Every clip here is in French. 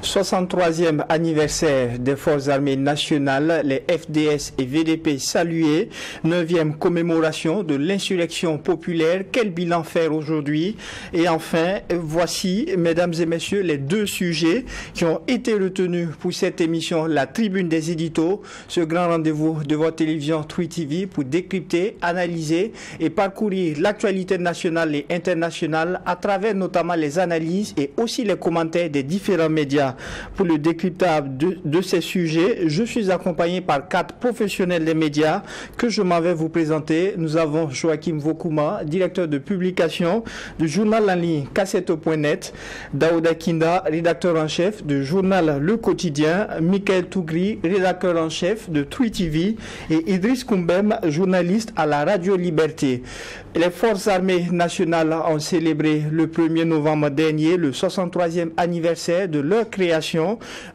63e anniversaire des Forces armées nationales, les FDS et VDP salués. 9e commémoration de l'insurrection populaire. Quel bilan faire aujourd'hui? Et enfin, voici, mesdames et messieurs, les deux sujets qui ont été retenus pour cette émission, la tribune des éditos, ce grand rendez-vous de votre télévision Twi TV pour décrypter, analyser et parcourir l'actualité nationale et internationale à travers notamment les analyses et aussi les commentaires des différents médias. Pour le décryptage de ces sujets, je suis accompagné par 4 professionnels des médias que je m'en vais vous présenter. Nous avons Joachim Vokouma, directeur de publication du journal en ligne Kasseto.net, Daouda Kinda, rédacteur en chef du journal Le Quotidien, Michael Tougri, rédacteur en chef de Twi TV et Idriss Koumbem, journaliste à la Radio Liberté. Les Forces armées nationales ont célébré le 1er novembre dernier le 63e anniversaire de leur création.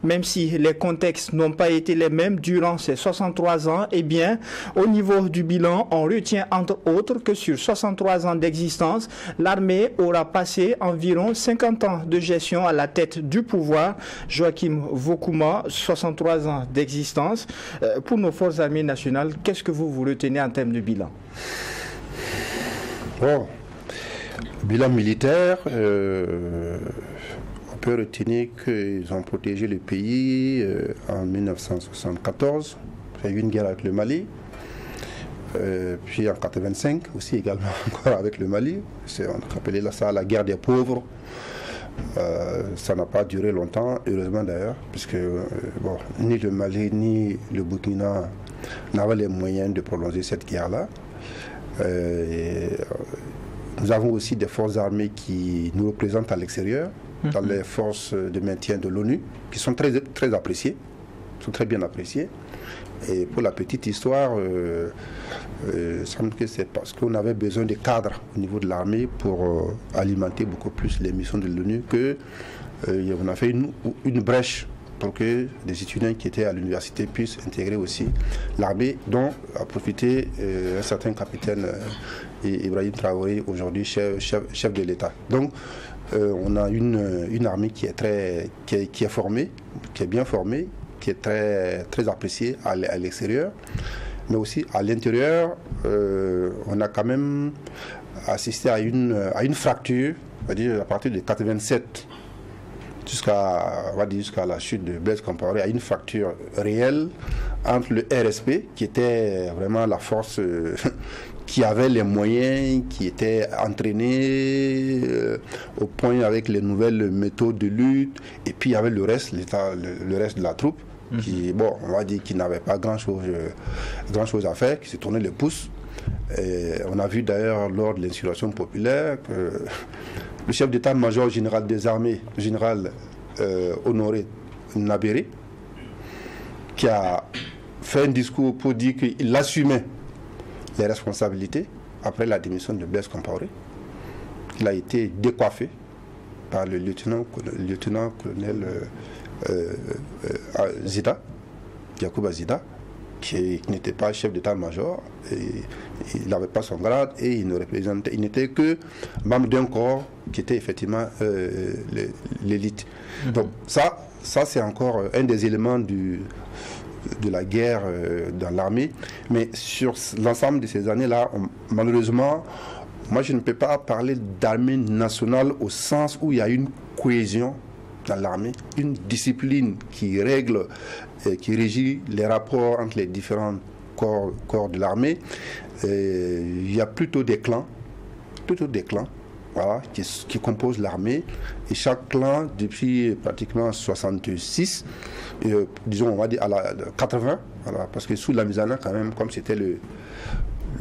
Même si les contextes n'ont pas été les mêmes durant ces 63 ans, eh bien, au niveau du bilan, on retient entre autres que sur 63 ans d'existence, l'armée aura passé environ 50 ans de gestion à la tête du pouvoir. Joachim Vokouma, 63 ans d'existence. Pour nos Forces armées nationales, qu'est-ce que vous retenez en termes de bilan? Bon, bilan militaire, on peut retenir qu'ils ont protégé le pays en 1974, il y a eu une guerre avec le Mali, puis en 1985 aussi également encore avec le Mali, on appelait ça la guerre des pauvres. Ça n'a pas duré longtemps, heureusement d'ailleurs, puisque bon, ni le Mali ni le Burkina n'avaient les moyens de prolonger cette guerre-là. Nous avons aussi des forces armées qui nous représentent à l'extérieur, dans les forces de maintien de l'ONU, qui sont très appréciées, sont très bien appréciées. Et pour la petite histoire, il semble que c'est parce qu'on avait besoin de cadres au niveau de l'armée pour alimenter beaucoup plus les missions de l'ONU qu'on a fait une brèche pour que les étudiants qui étaient à l'université puissent intégrer aussi l'armée, dont a profité un certain capitaine Ibrahim Traoré, aujourd'hui chef de l'État. Donc on a une armée qui est formée, qui est bien formée, qui est très appréciée à l'extérieur, mais aussi à l'intérieur, on a quand même assisté à une fracture, c'est-à-dire à partir de 87 jusqu'à la chute de Blaise Compaoré, à une fracture réelle entre le RSP, qui était vraiment la force qui avait les moyens, qui était entraîné au point avec les nouvelles méthodes de lutte, et puis il y avait le reste, le reste de la troupe, qui, bon, on va dire qu'il n'avait pas grand chose à faire, qui s'est tourné les pouces. Et on a vu d'ailleurs lors de l'insurrection populaire que le chef d'état-major général des armées, général Honoré Nabéré, qui a fait un discours pour dire qu'il assumait les responsabilités après la démission de Blaise Compaoré. Il a été décoiffé par le lieutenant-colonel Zida, Yacouba Zida, qui n'était pas chef d'état-major, il n'avait pas son grade et il n'était que membre d'un corps qui était effectivement l'élite. Donc ça c'est encore un des éléments de la guerre dans l'armée. Mais sur l'ensemble de ces années-là, malheureusement, moi je ne peux pas parler d'armée nationale au sens où il y a une cohésion dans l'armée, une discipline qui règle, qui régit les rapports entre les différents corps de l'armée. Il y a plutôt des clans, voilà, qui composent l'armée. Et chaque clan, depuis pratiquement 66, disons, on va dire à la 80, voilà, parce que sous la mise en œuvre, quand même, comme c'était le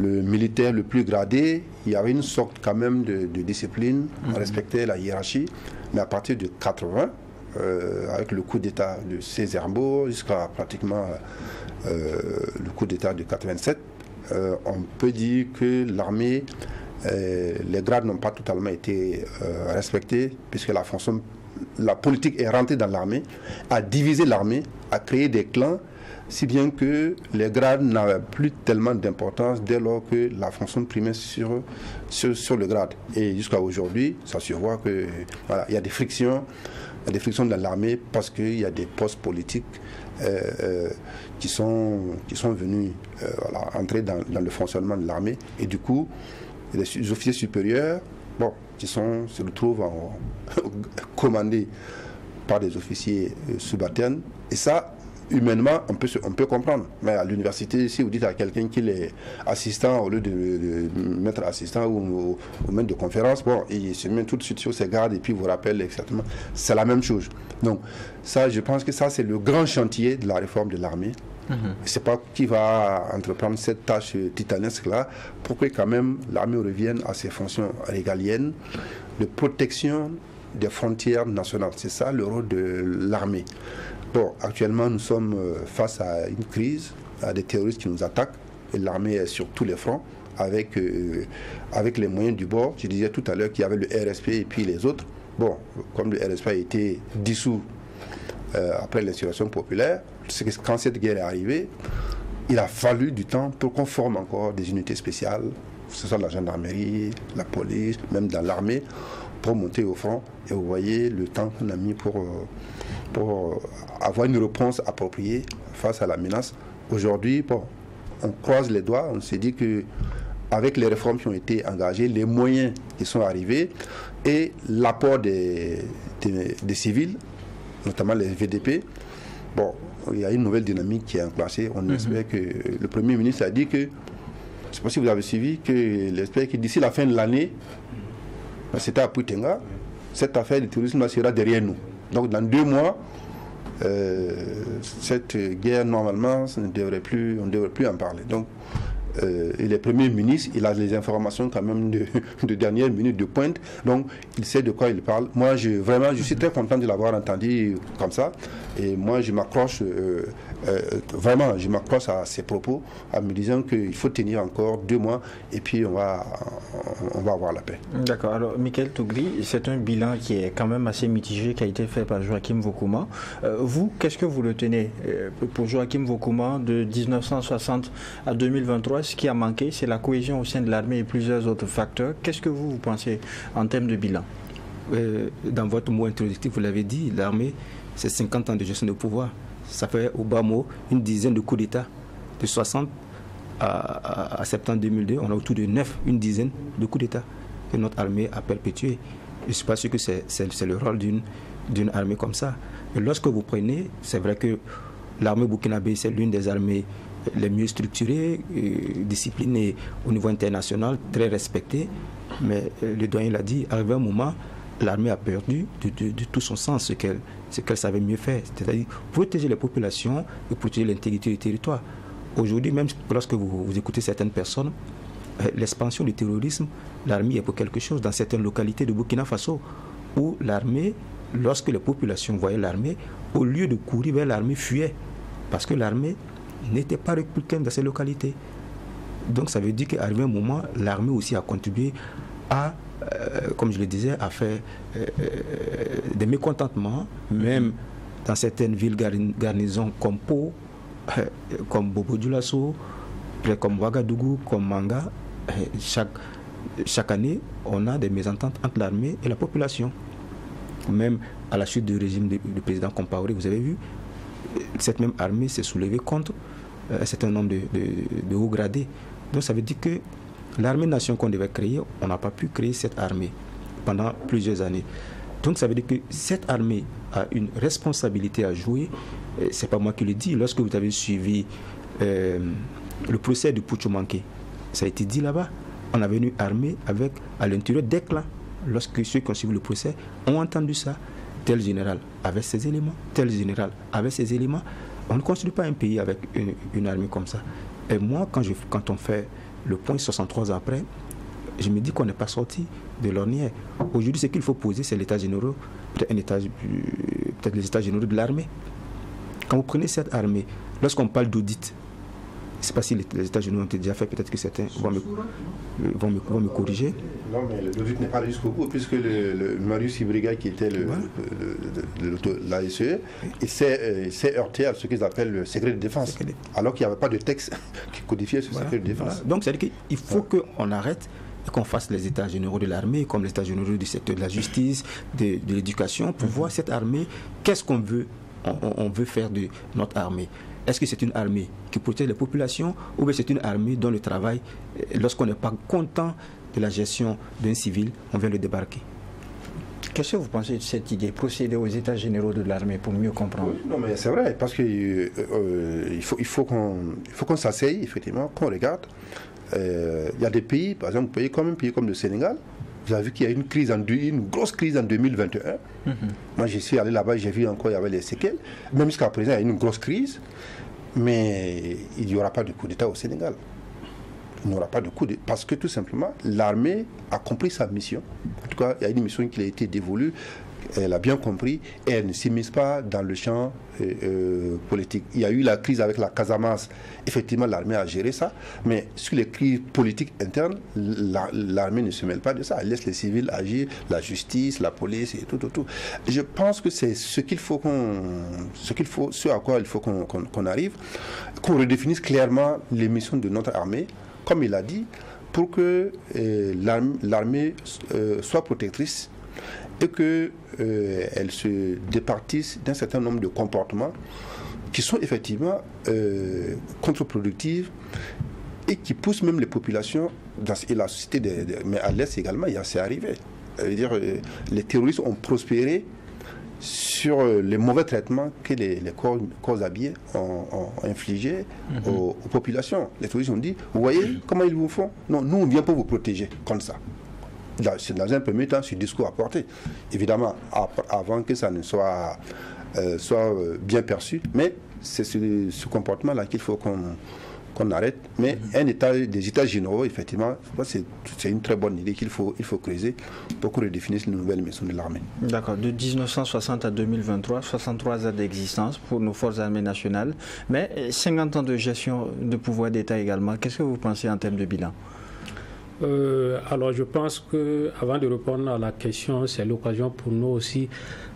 militaire le plus gradé, il y avait une sorte quand même de discipline, on respectait la hiérarchie, mais à partir de 80, avec le coup d'État de Césaire-Mbo jusqu'à pratiquement le coup d'État de 87, on peut dire que l'armée, les grades n'ont pas totalement été respectés, puisque la politique est rentrée dans l'armée, a divisé l'armée, a créé des clans, si bien que les grades n'avaient plus tellement d'importance dès lors que la fonction primait sur le grade. Et jusqu'à aujourd'hui, ça se voit que voilà, il y a des frictions Il y a des frictions dans l'armée parce qu'il y a des postes politiques qui sont venus entrer dans le fonctionnement de l'armée. Et du coup, les officiers supérieurs, qui se retrouvent commandés par des officiers subalternes. Et ça, humainement, on peut comprendre. Mais à l'université, si vous dites à quelqu'un qu'il est assistant au lieu de mettre assistant ou maître de conférence, il se met tout de suite sur ses gardes et puis vous rappelle exactement. C'est la même chose. Donc, ça, je pense que ça, c'est le grand chantier de la réforme de l'armée. C'est pas qui va entreprendre cette tâche titanesque-là pour que quand même l'armée revienne à ses fonctions régaliennes de protection des frontières nationales. C'est ça le rôle de l'armée. Actuellement, nous sommes face à une crise, à des terroristes qui nous attaquent, et l'armée est sur tous les fronts, avec les moyens du bord. Je disais tout à l'heure qu'il y avait le RSP et puis les autres. Comme le RSP a été dissous après l'insurrection populaire, quand cette guerre est arrivée, il a fallu du temps pour qu'on forme encore des unités spéciales, que ce soit la gendarmerie, la police, même dans l'armée, pour monter au front. Et vous voyez le temps qu'on a mis pour avoir une réponse appropriée face à la menace. Aujourd'hui, on croise les doigts, on s'est dit que avec les réformes qui ont été engagées, les moyens qui sont arrivés et l'apport des civils, notamment les VDP, il y a une nouvelle dynamique qui est enclenchée. On espère que le Premier ministre a dit que, je ne sais pas si vous avez suivi, qu'il espère que d'ici la fin de l'année, c'était à Pouitenga, cette affaire du terrorisme sera derrière nous. Donc dans 2 mois, cette guerre, normalement, on ne devrait plus en parler. Donc, il est Premier ministre, il a les informations quand même de dernière minute, de pointe, donc il sait de quoi il parle. Moi, je suis très content de l'avoir entendu comme ça, et moi je m'accroche à ses propos en me disant qu'il faut tenir encore 2 mois et puis on va avoir la paix. D'accord. Alors, Michael Tougri, c'est un bilan qui est quand même assez mitigé qui a été fait par Joachim Vaucouma. Vous, qu'est-ce que vous retenez pour Joachim Vaucouma de 1960 à 2023? Ce qui a manqué, c'est la cohésion au sein de l'armée et plusieurs autres facteurs. Qu'est-ce que vous pensez en termes de bilan? Dans votre mot introductif, vous l'avez dit, l'armée, c'est 50 ans de gestion de pouvoir. Ça fait au bas mot une dizaine de coups d'État. De 60 à septembre 2002, on a autour de 9, une dizaine de coups d'État que notre armée a perpétués. Je ne suis pas sûr que c'est le rôle d'une armée comme ça. Et lorsque vous prenez, c'est vrai que l'armée burkinabé, c'est l'une des armées les mieux structurées, disciplinées au niveau international, très respectées. Mais le doyen l'a dit, arrivé un moment, l'armée a perdu de tout son sens ce qu'elle savait mieux faire, c'est-à-dire protéger les populations et protéger l'intégrité du territoire. Aujourd'hui, même lorsque vous écoutez certaines personnes, l'expansion du terrorisme, l'armée est pour quelque chose dans certaines localités de Burkina Faso, où l'armée, lorsque les populations voyaient l'armée, au lieu de courir vers l'armée, fuyaient, parce que l'armée n'était pas républicaine dans ces localités. Donc ça veut dire qu'arrivé un moment, l'armée aussi a contribué à, comme je le disais, à faire des mécontentements, même dans certaines villes garnisons comme Pau, comme Bobo-Dioulasso, comme Ouagadougou, comme Manga. Chaque année, on a des mésententes entre l'armée et la population. Même à la chute du régime du président Compaoré, vous avez vu, cette même armée s'est soulevée contre un certain nombre de hauts gradés. Donc ça veut dire que l'armée-nation qu'on devait créer, on n'a pas pu créer cette armée pendant plusieurs années. Donc ça veut dire que cette armée a une responsabilité à jouer. C'est pas moi qui le dis. Lorsque vous avez suivi le procès de Pouchoumanké, ça a été dit là-bas. On avait une armée avec à l'intérieur des clans. Lorsque ceux qui ont suivi le procès ont entendu ça, tel général avait ses éléments, tel général avait ses éléments. On ne construit pas un pays avec une armée comme ça. Et moi, quand on fait le point 63 ans après, je me dis qu'on n'est pas sorti de l'ornière. Aujourd'hui, ce qu'il faut poser, c'est l'état général, peut-être les états généraux de l'armée. Quand vous prenez cette armée, lorsqu'on parle d'audit, je ne sais pas si les états généraux ont été déjà fait, peut-être que certains vont me corriger. Non, mais l'audit n'est pas allé jusqu'au bout, puisque le Marius Ibriga, qui était l'ASE, il s'est heurté à ce qu'ils appellent le secret de défense, alors qu'il n'y avait pas de texte qui codifiait ce secret de défense. Donc, c'est-à-dire qu'il faut qu'on arrête et qu'on fasse les états généraux de l'armée, comme les états généraux du secteur de la justice, de l'éducation, pour voir cette armée, qu'est-ce qu'on veut, on veut faire de notre armée. Est-ce que c'est une armée qui protège les populations ou bien c'est une armée dont le travail, lorsqu'on n'est pas content de la gestion d'un civil, on vient le débarquer? Qu'est-ce que vous pensez de cette idée, procéder aux états généraux de l'armée pour mieux comprendre? Non, mais c'est vrai, parce qu'il faut qu'on s'asseye, effectivement, qu'on regarde. Il y a des pays, par exemple, un pays comme le Sénégal. Vous avez vu qu'il y a une grosse crise en 2021. Moi, je suis allé là-bas, j'ai vu encore, il y avait les séquelles. Même jusqu'à présent, il y a une grosse crise, mais il n'y aura pas de coup d'État au Sénégal. Il n'y aura pas de coup d'État, parce que tout simplement, l'armée a compris sa mission. En tout cas, il y a une mission qui a été dévolue, elle a bien compris, et elle ne s'immisce pas dans le champ politique. Il y a eu la crise avec la Casamance, effectivement l'armée a géré ça, mais sur les crises politiques internes, l'armée ne se mêle pas de ça, elle laisse les civils agir, la justice, la police et tout. Je pense que c'est ce à quoi il faut qu'on arrive, qu'on redéfinisse clairement les missions de notre armée, comme il a dit, pour que l'armée soit protectrice et qu'elle se départisse d'un certain nombre de comportements qui sont effectivement contre-productifs et qui poussent même les populations et la société, mais à l'Est également, c'est arrivé. C'est-à-dire, les terroristes ont prospéré sur les mauvais traitements que les corps habillés ont infligés aux populations. Les terroristes ont dit, vous voyez comment ils vous font? Non, nous on vient pour vous protéger, comme ça. C'est dans un premier temps ce discours à porter. Évidemment, avant que ça ne soit bien perçu, mais c'est ce comportement-là qu'il faut qu'on arrête. Mais des états généraux, effectivement, c'est une très bonne idée qu'il faut creuser pour qu'on redéfinisse les nouvelles missions de l'armée. D'accord. De 1960 à 2023, 63 ans d'existence pour nos forces armées nationales, mais 50 ans de gestion de pouvoir d'État également. Qu'est-ce que vous pensez en termes de bilan? Alors je pense que avant de répondre à la question, c'est l'occasion pour nous aussi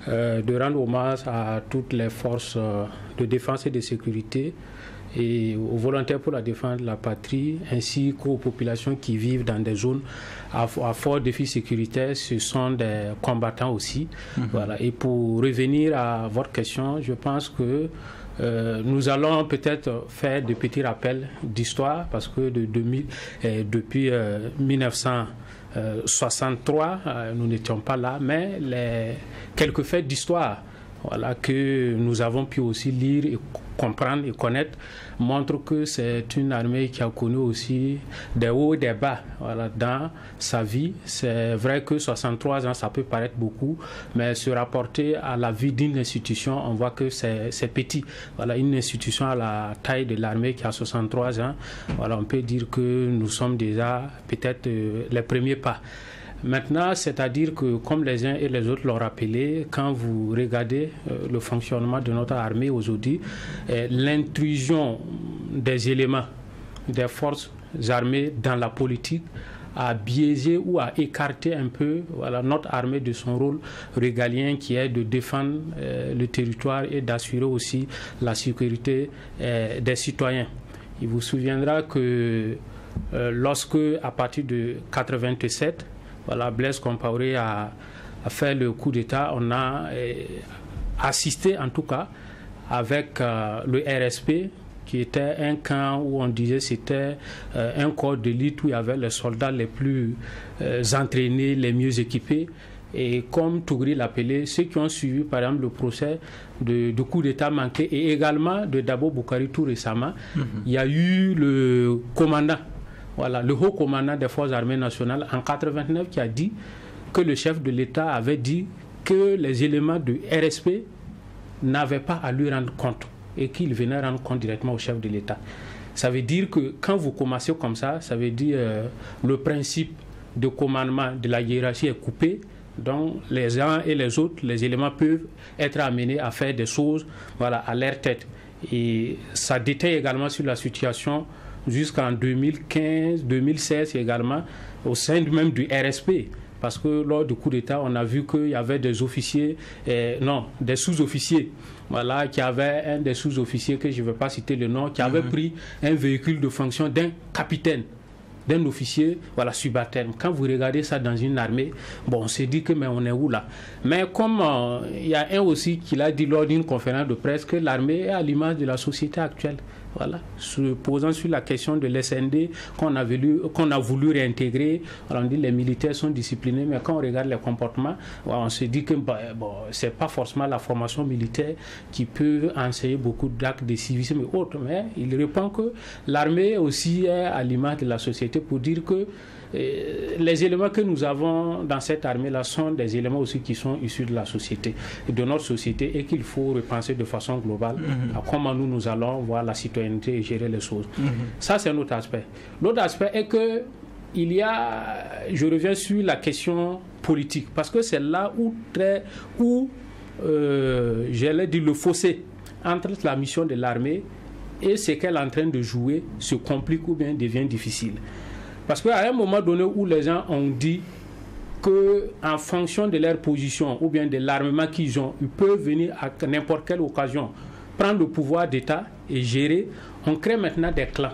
de rendre hommage à toutes les forces de défense et de sécurité et aux volontaires pour la défense de la patrie, ainsi qu'aux populations qui vivent dans des zones à fort défi sécuritaire. Ce sont des combattants aussi. Voilà. Et pour revenir à votre question, je pense que nous allons peut-être faire de petits rappels d'histoire parce que depuis 1963, nous n'étions pas là, mais quelques faits d'histoire que nous avons pu aussi lire et comprendre et connaître montrent que c'est une armée qui a connu aussi des hauts et des bas dans sa vie. C'est vrai que 63 ans, ça peut paraître beaucoup, mais se rapporter à la vie d'une institution, on voit que c'est petit. Une institution à la taille de l'armée qui a 63 ans, on peut dire que nous sommes déjà peut-être les premiers pas. Maintenant, c'est-à-dire que, comme les uns et les autres l'ont rappelé, quand vous regardez le fonctionnement de notre armée aujourd'hui, l'intrusion des éléments des forces armées dans la politique a biaisé ou a écarté un peu notre armée de son rôle régalien qui est de défendre le territoire et d'assurer aussi la sécurité des citoyens. Il vous souviendra que lorsque, à partir de 1987, Blaise Compaoré a fait le coup d'État, on a assisté en tout cas avec le RSP, qui était un camp où on disait c'était un corps d'élite où il y avait les soldats les plus entraînés, les mieux équipés. Et comme Tougri l'appelait, ceux qui ont suivi par exemple le procès de coup d'État manqué et également de Dabo Boukari tout récemment, il y a eu le commandant, le haut commandant des forces armées nationales en 1989 qui a dit que le chef de l'État avait dit que les éléments de RSP n'avaient pas à lui rendre compte et qu'il venait rendre compte directement au chef de l'État. Ça veut dire que quand vous commencez comme ça veut dire le principe de commandement de la hiérarchie est coupé, donc les uns et les autres, les éléments peuvent être amenés à faire des choses à leur tête. Et ça détaille également sur la situation jusqu'en 2015, 2016 également, au sein même du RSP. Parce que lors du coup d'État, on a vu qu'il y avait des officiers, des sous-officiers, qui avait un des sous-officiers, que je ne vais pas citer le nom, qui avait pris un véhicule de fonction d'un capitaine. d'un officier subalterne. Quand vous regardez ça dans une armée, on se dit que mais on est où là? Mais comme il y a un aussi qui l'a dit lors d'une conférence de presse que l'armée est à l'image de la société actuelle. Voilà, se posant sur la question de l'SND qu'on a voulu réintégrer, on dit les militaires sont disciplinés, mais quand on regarde les comportements, on se dit que c'est pas forcément la formation militaire qui peut enseigner beaucoup d'actes de civisme et autres, mais il répond que l'armée aussi est à l'image de la société pour dire que les éléments que nous avons dans cette armée-là sont des éléments aussi qui sont issus de la société, de notre société, et qu'il faut repenser de façon globale à comment nous allons voir la citoyenneté et gérer les choses. Ça, c'est un autre aspect. L'autre aspect est que je reviens sur la question politique, parce que c'est là où j'allais dire le fossé entre la mission de l'armée et ce qu'elle est en train de jouer se complique ou bien devient difficile. Parce qu'à un moment donné où les gens ont dit qu'en fonction de leur position ou bien de l'armement qu'ils ont, ils peuvent venir à n'importe quelle occasion prendre le pouvoir d'État et gérer, on crée maintenant des clans.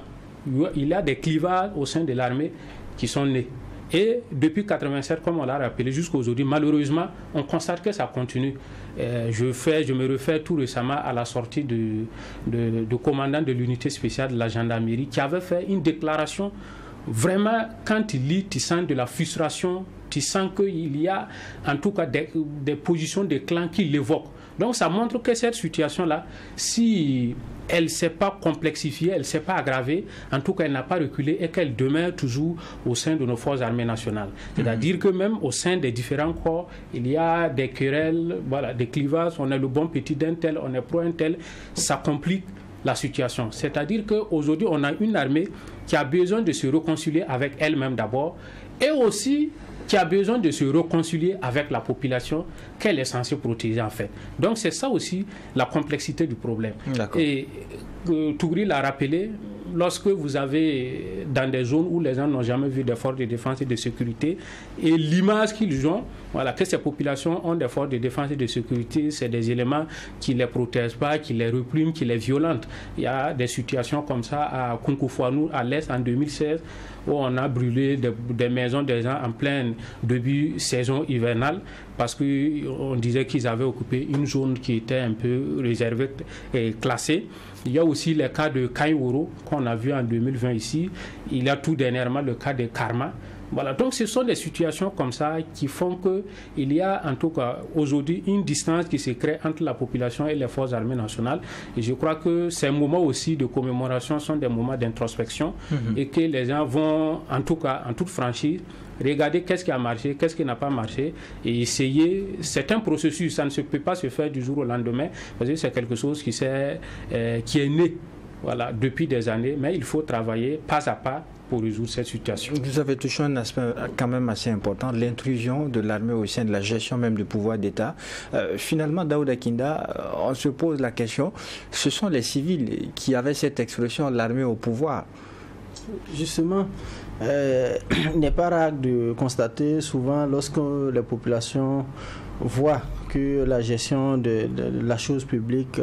Il y a des clivages au sein de l'armée qui sont nés. Et depuis 1987, comme on l'a rappelé, jusqu'à aujourd'hui, malheureusement, on constate que ça continue. Je me réfère tout récemment à la sortie du commandant de l'unité spéciale de la gendarmerie qui avait fait une déclaration. Vraiment, quand tu lis, tu sens de la frustration, tu sens qu'il y a en tout cas des positions de clans qui l'évoquent. Donc ça montre que cette situation-là, si elle ne s'est pas complexifiée, elle ne s'est pas aggravée, en tout cas elle n'a pas reculé et qu'elle demeure toujours au sein de nos forces armées nationales. C'est-à-dire que même au sein des différents corps, il y a des querelles, des clivages, on est le bon petit d'un tel, on est pro un tel, ça complique la situation. C'est-à-dire qu'aujourd'hui, on a une armée qui a besoin de se réconcilier avec elle-même d'abord et aussi qui a besoin de se réconcilier avec la population qu'elle est censée protéger en fait. Donc c'est ça aussi la complexité du problème. Et Tougri l'a rappelé, lorsque vous avez dans des zones où les gens n'ont jamais vu des forces de défense et de sécurité et l'image qu'ils ont, que ces populations ont des forces de défense et de sécurité, c'est des éléments qui ne les protègent pas, qui les repriment, qui les violentent. Il y a des situations comme ça à Kunkufuanu, à l'Est, en 2016, où on a brûlé des maisons des gens en pleine début saison hivernale parce qu'on disait qu'ils avaient occupé une zone qui était un peu réservée et classée. Il y a aussi le cas de Kaiworo qu'on a vu en 2020 ici. Il y a tout dernièrement le cas de Karma. Donc ce sont des situations comme ça qui font qu'il y a en tout cas aujourd'hui une distance qui se crée entre la population et les forces armées nationales. Et je crois que ces moments aussi de commémoration sont des moments d'introspection et que les gens vont en tout cas en toute franchise regarder qu'est-ce qui a marché, qu'est-ce qui n'a pas marché et essayer. C'est un processus, ça ne peut pas se faire du jour au lendemain parce que c'est quelque chose qui est né depuis des années, mais il faut travailler pas à pas pour résoudre cette situation. Vous avez touché un aspect quand même assez important, l'intrusion de l'armée au sein de la gestion même du pouvoir d'État. Finalement, Daouda Kinda, on se pose la question, ce sont les civils qui avaient cette expression, l'armée au pouvoir. Justement, il n'est pas rare de constater souvent lorsque les populations voient que la gestion de la chose publique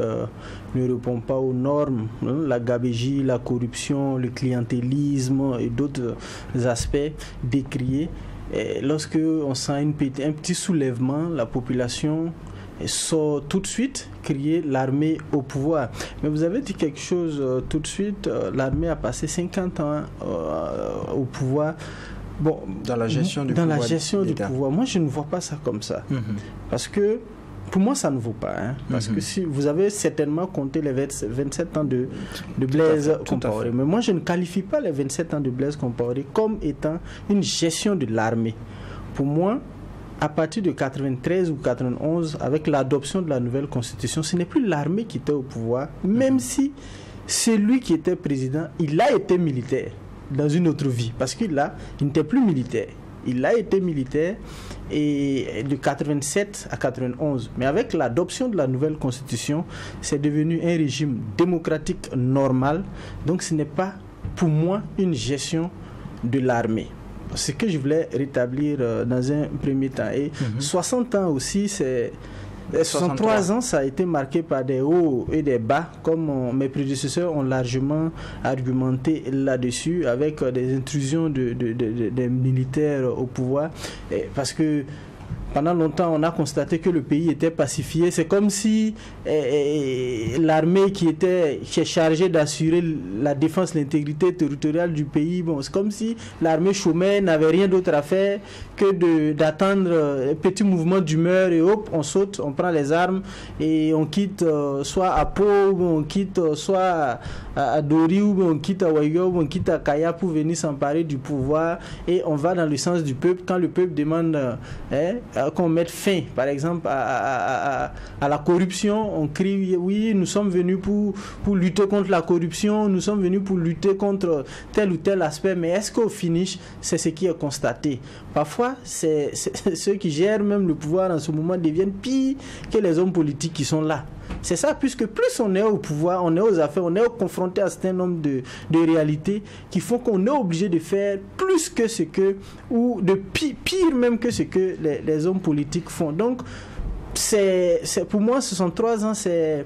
ne répond pas aux normes, la gabegie, la corruption, le clientélisme et d'autres aspects décriés. Et lorsque on sent un petit soulèvement, la population sort tout de suite crier l'armée au pouvoir. Mais vous avez dit quelque chose tout de suite, l'armée a passé 50 ans au pouvoir. Bon, dans la gestion du pouvoir. Moi, je ne vois pas ça comme ça. Parce que, pour moi, ça ne vaut pas. Parce que si vous avez certainement compté les 27 ans de Blaise Compaoré. Mais moi, je ne qualifie pas les 27 ans de Blaise Compaoré comme étant une gestion de l'armée. Pour moi, à partir de 93 ou 91, avec l'adoption de la nouvelle constitution, ce n'est plus l'armée qui était au pouvoir, même si celui qui était président, il a été militaire dans une autre vie, parce il n'était plus militaire. Il a été militaire et de 87 à 91. Mais avec l'adoption de la nouvelle constitution, c'est devenu un régime démocratique normal. Donc ce n'est pas, pour moi, une gestion de l'armée. Ce que je voulais rétablir dans un premier temps. Et 60 ans aussi, 63 ans, ça a été marqué par des hauts et des bas, comme mes prédécesseurs ont largement argumenté là-dessus, avec des intrusions des militaires au pouvoir, parce que pendant longtemps, on a constaté que le pays était pacifié. C'est comme si l'armée qui est chargée d'assurer la défense, l'intégrité territoriale du pays, c'est comme si l'armée chômait, n'avait rien d'autre à faire que d'attendre un petit mouvement d'humeur et hop, on saute, on prend les armes et on quitte soit à Pau, ou on quitte soit à Dori, ou on quitte à Wayo, ou on quitte à Kaya pour venir s'emparer du pouvoir, et on va dans le sens du peuple. Quand le peuple demande qu'on mette fin, par exemple, à la corruption, on crie oui, nous sommes venus pour lutter contre la corruption, nous sommes venus pour lutter contre tel ou tel aspect, mais est-ce qu'au finish, c'est ce qui est constaté? Parfois, c'est ceux qui gèrent même le pouvoir en ce moment deviennent pires que les hommes politiques qui sont là. C'est ça, puisque plus on est au pouvoir, on est aux affaires, on est confronté à un certain nombre de réalités qui font qu'on est obligé de faire plus que ce que, ou de pire même que ce que les hommes politiques font. Donc, pour moi, 63 ans, c'est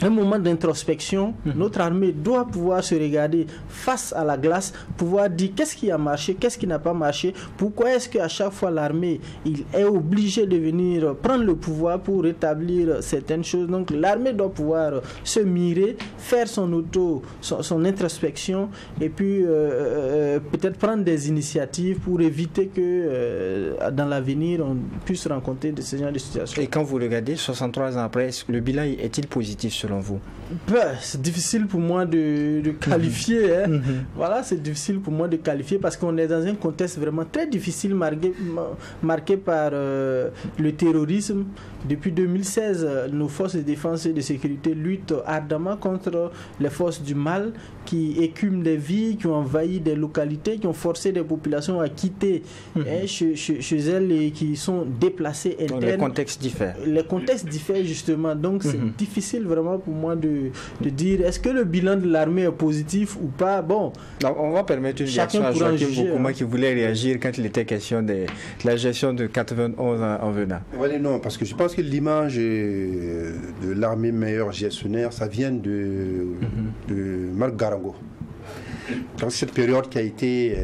un moment d'introspection. Notre armée doit pouvoir se regarder face à la glace, pouvoir dire qu'est-ce qui a marché, qu'est-ce qui n'a pas marché, pourquoi est-ce qu'à chaque fois l'armée il est obligé de venir prendre le pouvoir pour rétablir certaines choses. Donc l'armée doit pouvoir se mirer, faire son introspection et puis peut-être prendre des initiatives pour éviter que dans l'avenir on puisse rencontrer de ce genre de situations. Et quand vous regardez 63 ans après, le bilan est-il positif selon vous? C'est difficile pour moi de qualifier. Voilà, c'est difficile pour moi de qualifier parce qu'on est dans un contexte vraiment très difficile marqué par le terrorisme. Depuis 2016, nos forces de défense et de sécurité luttent ardemment contre les forces du mal qui écument des vies, qui ont envahi des localités, qui ont forcé des populations à quitter chez elles et qui sont déplacées internes. Donc les contextes diffèrent. Les contextes diffèrent justement. Donc c'est difficile vraiment pour moi de dire est-ce que le bilan de l'armée est positif ou pas. Bon, donc, on va permettre une réaction à Joachim Boukouma qui voulait réagir quand il était question de la gestion de 91 en venant. Oui, non, parce que je pense que l'image de l'armée meilleure gestionnaire, ça vient de Marc Garango. Dans cette période qui a été,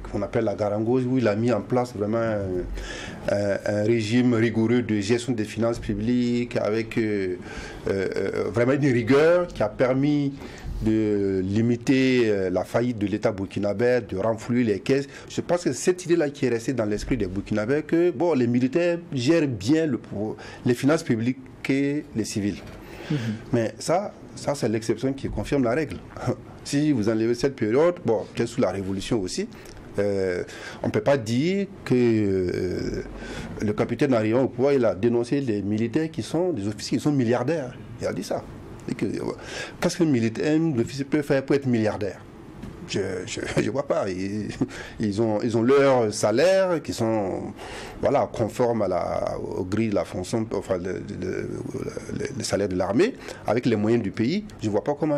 qu'on appelle la Garango, où il a mis en place vraiment un régime rigoureux de gestion des finances publiques avec vraiment une rigueur qui a permis de limiter la faillite de l'État burkinabé, de renflouer les caisses. Je pense que cette idée-là qui est restée dans l'esprit des Burkinabés, que bon, les militaires gèrent bien les finances publiques que les civils. Mais ça c'est l'exception qui confirme la règle. Si vous enlevez cette période, bon, peut-être sous la Révolution aussi, on ne peut pas dire que le capitaine arrivant au pouvoir, il a dénoncé des militaires des officiers qui sont milliardaires. Il a dit ça. Qu'est-ce qu'un militaire, un officier peut faire pour être milliardaire? Je ne vois pas. Ils ont leur salaire qui sont conformes aux grilles de la fonction, enfin le salaire de l'armée, avec les moyens du pays. Je ne vois pas comment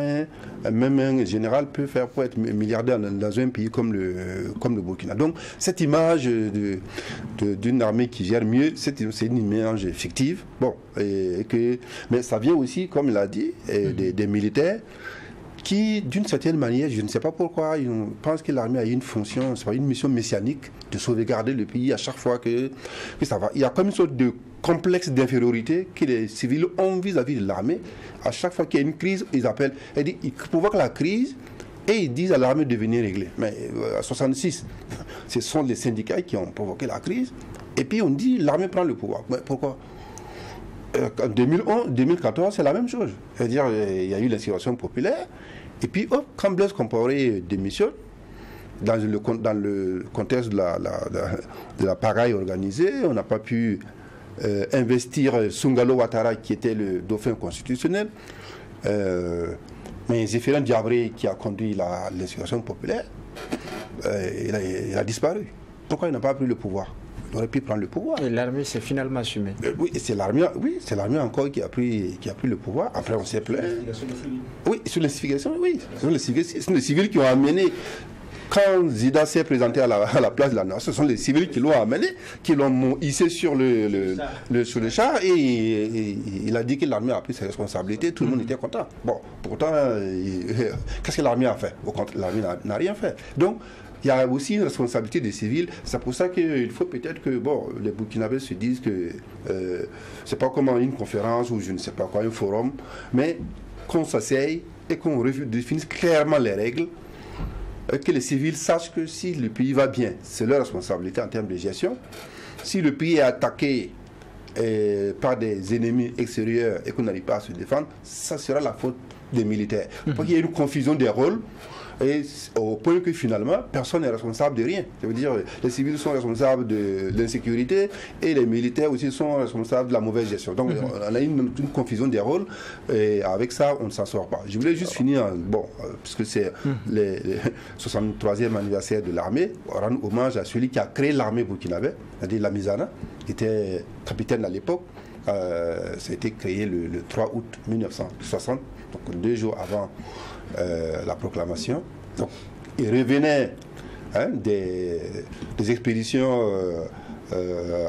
même un général peut faire pour être milliardaire dans un pays comme le Burkina. Donc cette image d'une armée qui gère mieux, c'est une image fictive. Bon, mais ça vient aussi, comme il a dit, des militaires qui, d'une certaine manière, je ne sais pas pourquoi, ils pensent que l'armée a une fonction, c'est pas une mission messianique de sauvegarder le pays à chaque fois que ça va. Il y a comme une sorte de complexe d'infériorité que les civils ont vis-à-vis de l'armée. À chaque fois qu'il y a une crise, ils appellent, ils provoquent la crise et ils disent à l'armée de venir régler. Mais à 66, ce sont les syndicats qui ont provoqué la crise. Et puis on dit l'armée prend le pouvoir. Mais pourquoi? En 2014, c'est la même chose. C'est-à-dire, il y a eu l'insurrection populaire. Et puis, quand Blaise Compaoré démissionne, dans le contexte de la pagaille organisée, on n'a pas pu investir Sungalo Ouattara, qui était le dauphin constitutionnel. Mais Zéphirin Diabré, qui a conduit l'insurrection populaire, il a disparu. Pourquoi il n'a pas pris le pouvoir? Il aurait pu prendre le pouvoir. Et l'armée s'est finalement assumée. Oui, c'est l'armée encore qui a pris le pouvoir. Après, on s'est plaint. Oui, sur l'investigation, oui. Ce sont les civils qui ont amené quand Zida s'est présenté à la place de la nation, ce sont les civils qui l'ont amené, qui l'ont hissé sur sur le char, et il a dit que l'armée a pris ses responsabilités, tout le monde était content. Bon, pourtant, qu'est-ce que l'armée a fait? Au contraire, l'armée n'a rien fait. Donc, il y a aussi une responsabilité des civils. C'est pour ça qu'il faut peut-être que les Burkinabés se disent que c'est pas comme une conférence ou je ne sais pas quoi, un forum, mais qu'on s'asseye et qu'on définisse clairement les règles, que les civils sachent que si le pays va bien, c'est leur responsabilité en termes de gestion. Si le pays est attaqué par des ennemis extérieurs et qu'on n'arrive pas à se défendre, ça sera la faute des militaires. Parce qu'il y a une confusion des rôles, et au point que finalement, personne n'est responsable de rien. Ça veut dire les civils sont responsables de l'insécurité et les militaires aussi sont responsables de la mauvaise gestion. Donc on a une confusion des rôles, et avec ça, on ne s'en sort pas. Je voulais juste finir, puisque c'est le 63e anniversaire de l'armée, rendre hommage à celui qui a créé l'armée burkinabé, c'est-à-dire Lamizana, qui était capitaine à l'époque. Ça a été créé le 3 août 1960, donc 2 jours avant la proclamation. Donc, il revenait des expéditions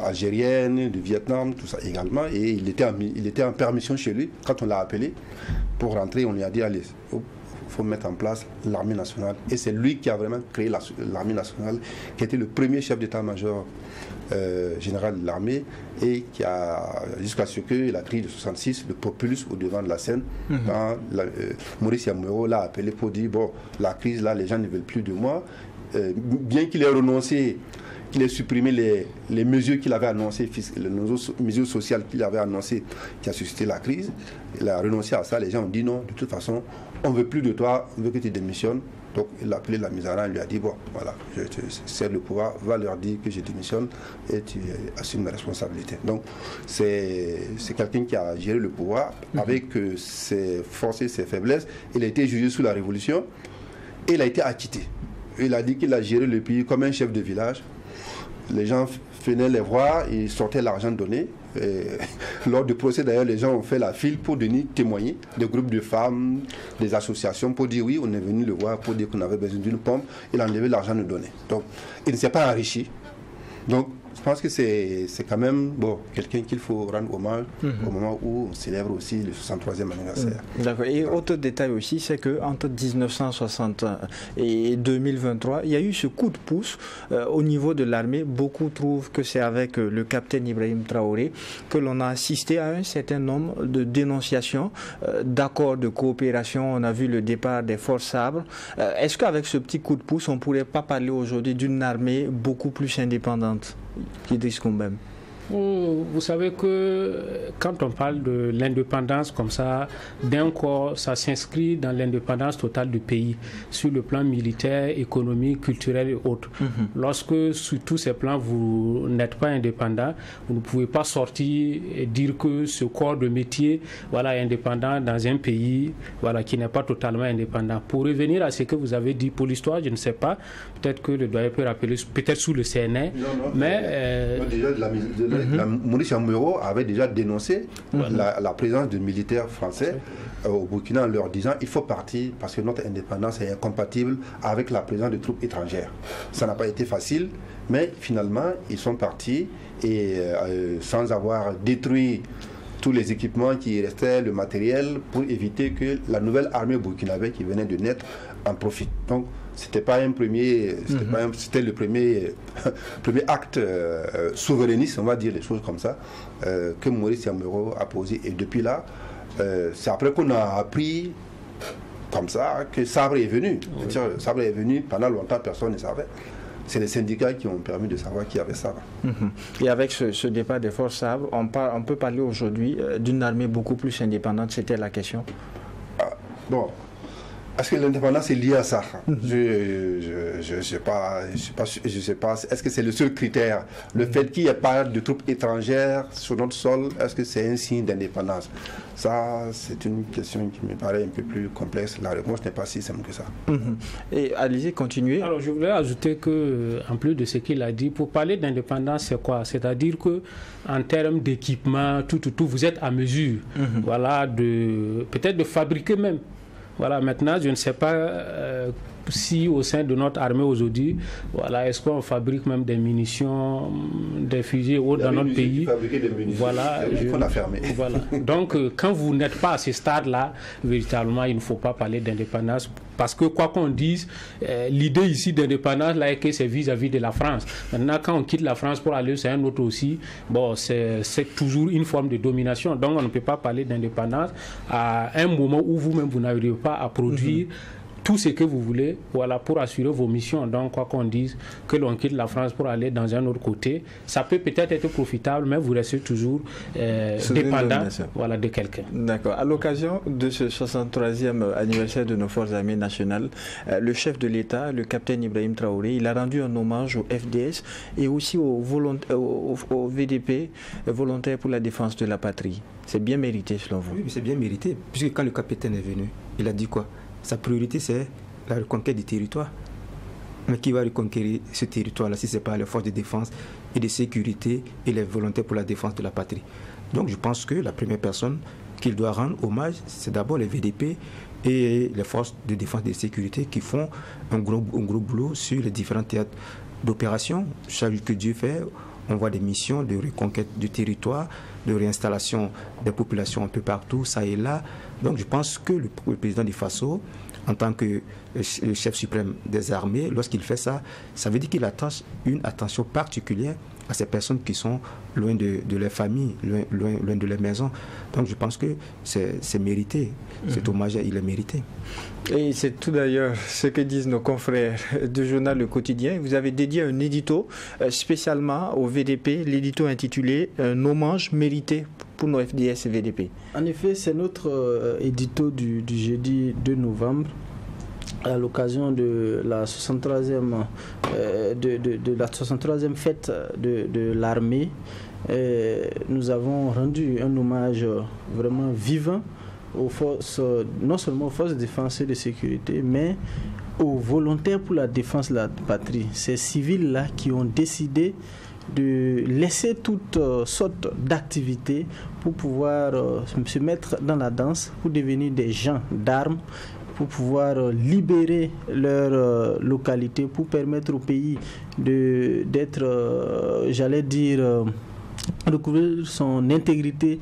algériennes, du Vietnam, tout ça également, et il était en permission chez lui. Quand on l'a appelé pour rentrer, on lui a dit allez, il faut mettre en place l'armée nationale. Et c'est lui qui a vraiment créé l'armée nationale, qui était le premier chef d'état-major général de l'armée, et qui a, jusqu'à ce que la crise de 66 le propulse au devant de la scène. Maurice Yamouro l'a appelé pour dire bon, la crise là, les gens ne veulent plus de moi. Bien qu'il ait renoncé, qu'il ait supprimé les mesures qu'il avait annoncées, les mesures sociales qu'il avait annoncées, qui a suscité la crise, il a renoncé à ça. Les gens ont dit non, de toute façon, on ne veut plus de toi, on veut que tu démissionnes. Donc il a appelé Lamizana, il lui a dit bon, voilà, je te cède le pouvoir, va leur dire que je démissionne et tu assumes mes responsabilités. Donc c'est quelqu'un qui a géré le pouvoir avec ses forces et ses faiblesses. Il a été jugé sous la Révolution et il a été acquitté. Il a dit qu'il a géré le pays comme un chef de village. Les gens venaient les voir, ils sortaient l'argent donné. Et lors du procès, d'ailleurs, les gens ont fait la file pour venir témoigner, des groupes de femmes, des associations, pour dire oui, on est venu le voir, pour dire qu'on avait besoin d'une pompe. Il a enlevé l'argent nous donner. Donc, il ne s'est pas enrichi. Donc, je pense que c'est quand même quelqu'un qu'il faut rendre hommage au moment où on célèbre aussi le 63e anniversaire. D'accord. Et autre détail aussi, c'est qu'entre 1960 et 2023, il y a eu ce coup de pouce au niveau de l'armée. Beaucoup trouvent que c'est avec le capitaine Ibrahim Traoré que l'on a assisté à un certain nombre de dénonciations, d'accords de coopération. On a vu le départ des forces sabres. Est-ce qu'avec ce petit coup de pouce, on ne pourrait pas parler aujourd'hui d'une armée beaucoup plus indépendante? Idriss Koumbem. Vous savez que quand on parle de l'indépendance comme ça, d'un corps, ça s'inscrit dans l'indépendance totale du pays, sur le plan militaire, économique, culturel et autres. Lorsque sur tous ces plans, vous n'êtes pas indépendant, vous ne pouvez pas sortir et dire que ce corps de métier est indépendant dans un pays qui n'est pas totalement indépendant. Pour revenir à ce que vous avez dit pour l'histoire, je ne sais pas, peut-être que le doyen peut rappeler, peut-être sous le CNR, mais... Maurice Yamouro avait déjà dénoncé la présence de militaires français au Burkina en leur disant il faut partir parce que notre indépendance est incompatible avec la présence de troupes étrangères. Ça n'a pas été facile, mais finalement ils sont partis et sans avoir détruit tous les équipements qui restaient, le matériel, pour éviter que la nouvelle armée burkinabé qui venait de naître en profite. Donc c'était pas un premier, c'était le premier acte souverainiste, on va dire les choses comme ça, que Maurice Yamouro a posé. Et depuis là, c'est après qu'on a appris comme ça que Sabre est venu. Sabre est venu, pendant longtemps personne ne savait. C'est les syndicats qui ont permis de savoir qui avait Sabre. Et avec ce départ des forces Sabre, on peut parler aujourd'hui d'une armée beaucoup plus indépendante, c'était la question. Est-ce que l'indépendance est liée à ça? Je ne sais pas. Est-ce que c'est le seul critère? Le fait qu'il n'y ait pas de troupes étrangères sur notre sol, est-ce que c'est un signe d'indépendance? Ça, c'est une question qui me paraît un peu plus complexe. La réponse n'est pas si simple que ça. Et allez-y, continuez. Alors, je voulais ajouter que, en plus de ce qu'il a dit, pour parler d'indépendance, c'est quoi? C'est-à-dire que, en termes d'équipement, tout, vous êtes à mesure, peut-être de fabriquer même. Maintenant, je ne sais pas si au sein de notre armée aujourd'hui, voilà, est-ce qu'on fabrique même des munitions, des fusils ou autres dans notre pays? Voilà, il faut la fermer. Voilà. Donc, quand vous n'êtes pas à ce stade-là, véritablement, il ne faut pas parler d'indépendance. Parce que quoi qu'on dise, l'idée ici d'indépendance, là, est que c'est vis-à-vis de la France. Maintenant, quand on quitte la France pour aller sur un autre aussi, bon, c'est toujours une forme de domination. Donc, on ne peut pas parler d'indépendance à un moment où vous-même, vous n'arrivez pas à produire tout ce que vous voulez, voilà, pour assurer vos missions. Donc, quoi qu'on dise, que l'on quitte la France pour aller dans un autre côté, ça peut peut-être être profitable, mais vous restez toujours dépendant, voilà, de quelqu'un. D'accord. À l'occasion de ce 63e anniversaire de nos forces armées nationales, le chef de l'État, le capitaine Ibrahim Traoré, il a rendu un hommage au FDS et aussi au VDP, volontaires pour la défense de la patrie. C'est bien mérité, selon vous? Oui, c'est bien mérité, puisque quand le capitaine est venu, il a dit quoi? Sa priorité, c'est la reconquête du territoire. Mais qui va reconquérir ce territoire-là si ce n'est pas les forces de défense et de sécurité et les volontaires pour la défense de la patrie? Donc je pense que la première personne qu'il doit rendre hommage, c'est d'abord les VDP et les forces de défense et de sécurité qui font un gros boulot sur les différents théâtres d'opération. Chaque jour que Dieu fait, on voit des missions de reconquête du territoire, de réinstallation des populations un peu partout, ça et là. Donc je pense que le président du Faso, en tant que chef suprême des armées, lorsqu'il fait ça, ça veut dire qu'il attache une attention particulière à ces personnes qui sont loin de leur famille, loin de leur maison. Donc je pense que c'est mérité. Cet hommage, il est mérité. Et c'est tout d'ailleurs ce que disent nos confrères du journal Le Quotidien. Vous avez dédié un édito spécialement au VDP, l'édito intitulé « Un hommage mérité pour nos FDS et VDP ». En effet, c'est notre édito du jeudi 2 novembre. À l'occasion de la 63e, de la 63e fête de l'armée, nous avons rendu un hommage vraiment vivant aux forces, non seulement aux forces de défense et de sécurité, mais aux volontaires pour la défense de la patrie. Ces civils-là qui ont décidé de laisser toutes sortes d'activités pour pouvoir se mettre dans la danse, pour devenir des gens d'armes, pour pouvoir libérer leur localité, pour permettre au pays d'être, j'allais dire, recouvrir son intégrité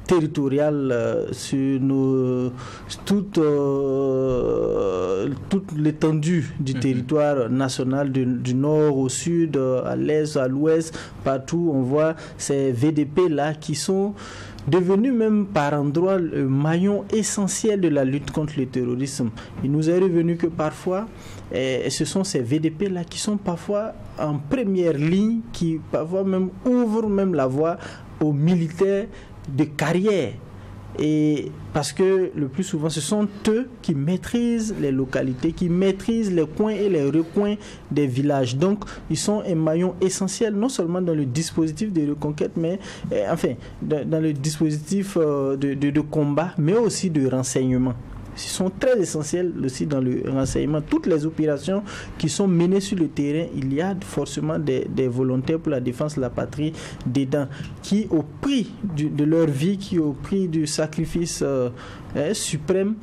territoriale sur toute l'étendue du territoire national, du nord au sud, à l'est, à l'ouest, partout on voit ces VDP-là qui sont devenus même par endroits le maillon essentiel de la lutte contre le terrorisme. Il nous est revenu que parfois, ce sont ces VDP-là qui sont parfois en première ligne, qui parfois même ouvrent même la voie aux militaires de carrière. Et parce que le plus souvent, ce sont eux qui maîtrisent les localités, qui maîtrisent les coins et les recoins des villages. Donc, ils sont un maillon essentiel, non seulement dans le dispositif de reconquête, mais enfin, dans le dispositif de combat, mais aussi de renseignement. Ils sont très essentiels aussi dans le renseignement. Toutes les opérations qui sont menées sur le terrain, il y a forcément des volontaires pour la défense de la patrie dedans, qui au prix de leur vie, qui au prix du sacrifice suprême,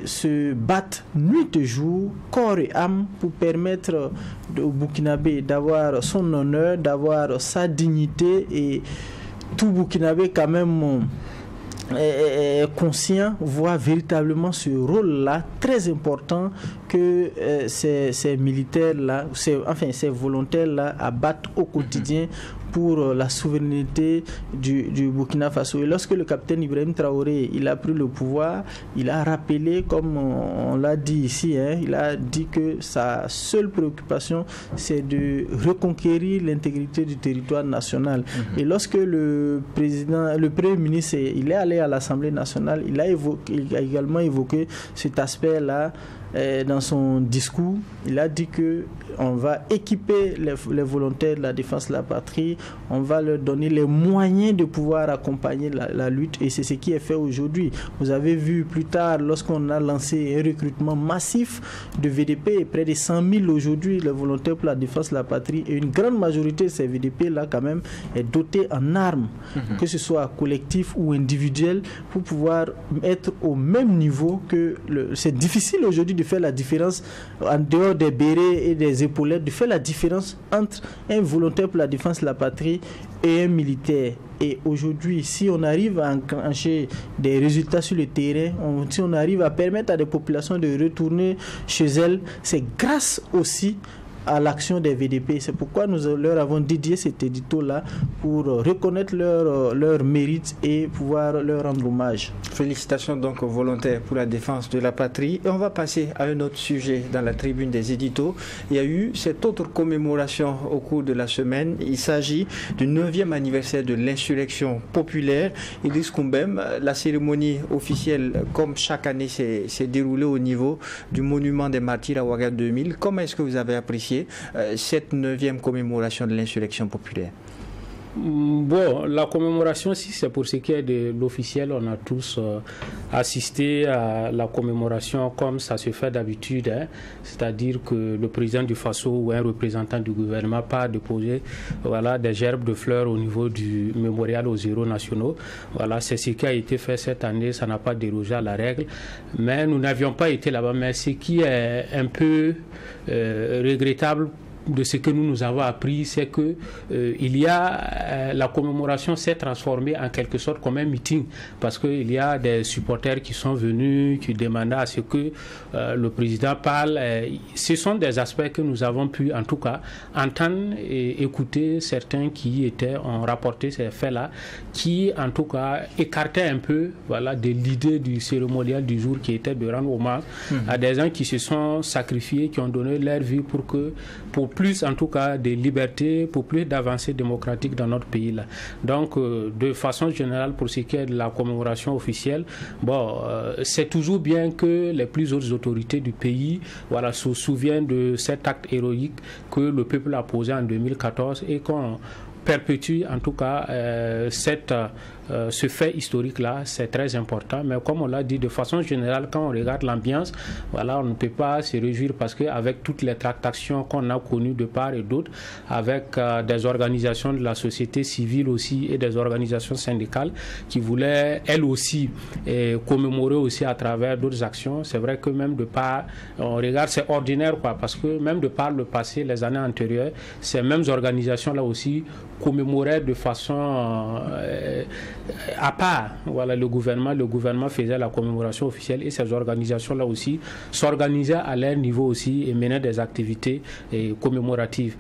se battent nuit et jour, corps et âme, pour permettre au Burkinabé d'avoir son honneur, d'avoir sa dignité. Et tout Burkinabé quand même conscient voit véritablement ce rôle-là très important que ces militaires-là, ces volontaires-là abattent au quotidien pour la souveraineté du Burkina Faso. Et lorsque le capitaine Ibrahim Traoré il a pris le pouvoir, il a rappelé, comme on l'a dit ici, il a dit que sa seule préoccupation c'est de reconquérir l'intégrité du territoire national. Et lorsque le premier ministre il est allé à l'Assemblée nationale, il a également évoqué cet aspect-là. Dans son discours, il a dit que on va équiper les volontaires de la défense de la patrie on va leur donner les moyens de pouvoir accompagner la lutte, et c'est ce qui est fait aujourd'hui. Vous avez vu plus tard, lorsqu'on a lancé un recrutement massif de VDP, près de 100 000 aujourd'hui, les volontaires pour la défense de la patrie, et une grande majorité de ces VDP-là quand même est dotée en armes, que ce soit collectif ou individuel, pour pouvoir être au même niveau que c'est difficile aujourd'hui de faire la différence en dehors des bérets et des épaulettes, de faire la différence entre un volontaire pour la défense de la patrie et un militaire. Et aujourd'hui, si on arrive à enclencher des résultats sur le terrain, si on arrive à permettre à des populations de retourner chez elles, c'est grâce aussi à l'action des VDP. C'est pourquoi nous leur avons dédié cet édito-là pour reconnaître leur mérite et pouvoir leur rendre hommage. Félicitations donc aux volontaires pour la défense de la patrie. Et on va passer à un autre sujet dans la tribune des éditos. Il y a eu cette autre commémoration au cours de la semaine. Il s'agit du 9e anniversaire de l'insurrection populaire. Idriss Koumbem, la cérémonie officielle, comme chaque année, s'est déroulée au niveau du monument des martyrs à Ouaga 2000. Comment est-ce que vous avez apprécié cette 9e commémoration de l'insurrection populaire? Bon, la commémoration, si c'est pour ce qui est de l'officiel, on a tous assisté à la commémoration comme ça se fait d'habitude, hein. C'est-à-dire que le président du Faso ou un représentant du gouvernement part déposer des gerbes de fleurs au niveau du mémorial aux héros nationaux. Voilà, c'est ce qui a été fait cette année, ça n'a pas dérogé à la règle, mais nous n'avions pas été là-bas. Mais ce qui est un peu regrettable de ce que nous avons appris, c'est que la commémoration s'est transformée en quelque sorte comme un meeting, parce qu'il y a des supporters qui sont venus, qui demandaient à ce que le président parle. Ce sont des aspects que nous avons pu en tout cas entendre et écouter. Certains qui ont rapporté ces faits-là, qui en tout cas écartaient un peu de l'idée du cérémonial du jour, qui était de rendre hommage à des gens qui se sont sacrifiés, qui ont donné leur vie pour plus en tout cas de liberté, pour plus d'avancées démocratiques dans notre pays là. Donc de façon générale, pour ce qui est de la commémoration officielle, c'est toujours bien que les plus hautes autorités du pays se souviennent de cet acte héroïque que le peuple a posé en 2014 et qu'on perpétue en tout cas ce fait historique-là. C'est très important, mais comme on l'a dit, de façon générale, quand on regarde l'ambiance, on ne peut pas se réjouir, parce qu'avec toutes les tractations qu'on a connues de part et d'autre, avec des organisations de la société civile aussi et des organisations syndicales qui voulaient elles aussi commémorer aussi à travers d'autres actions, c'est vrai que même de part, on regarde, c'est ordinaire parce que même de par le passé, les années antérieures, ces mêmes organisations-là aussi commémoraient de façon à part. Le gouvernement faisait la commémoration officielle, et ces organisations-là aussi s'organisaient à leur niveau aussi et menaient des activités commémoratives.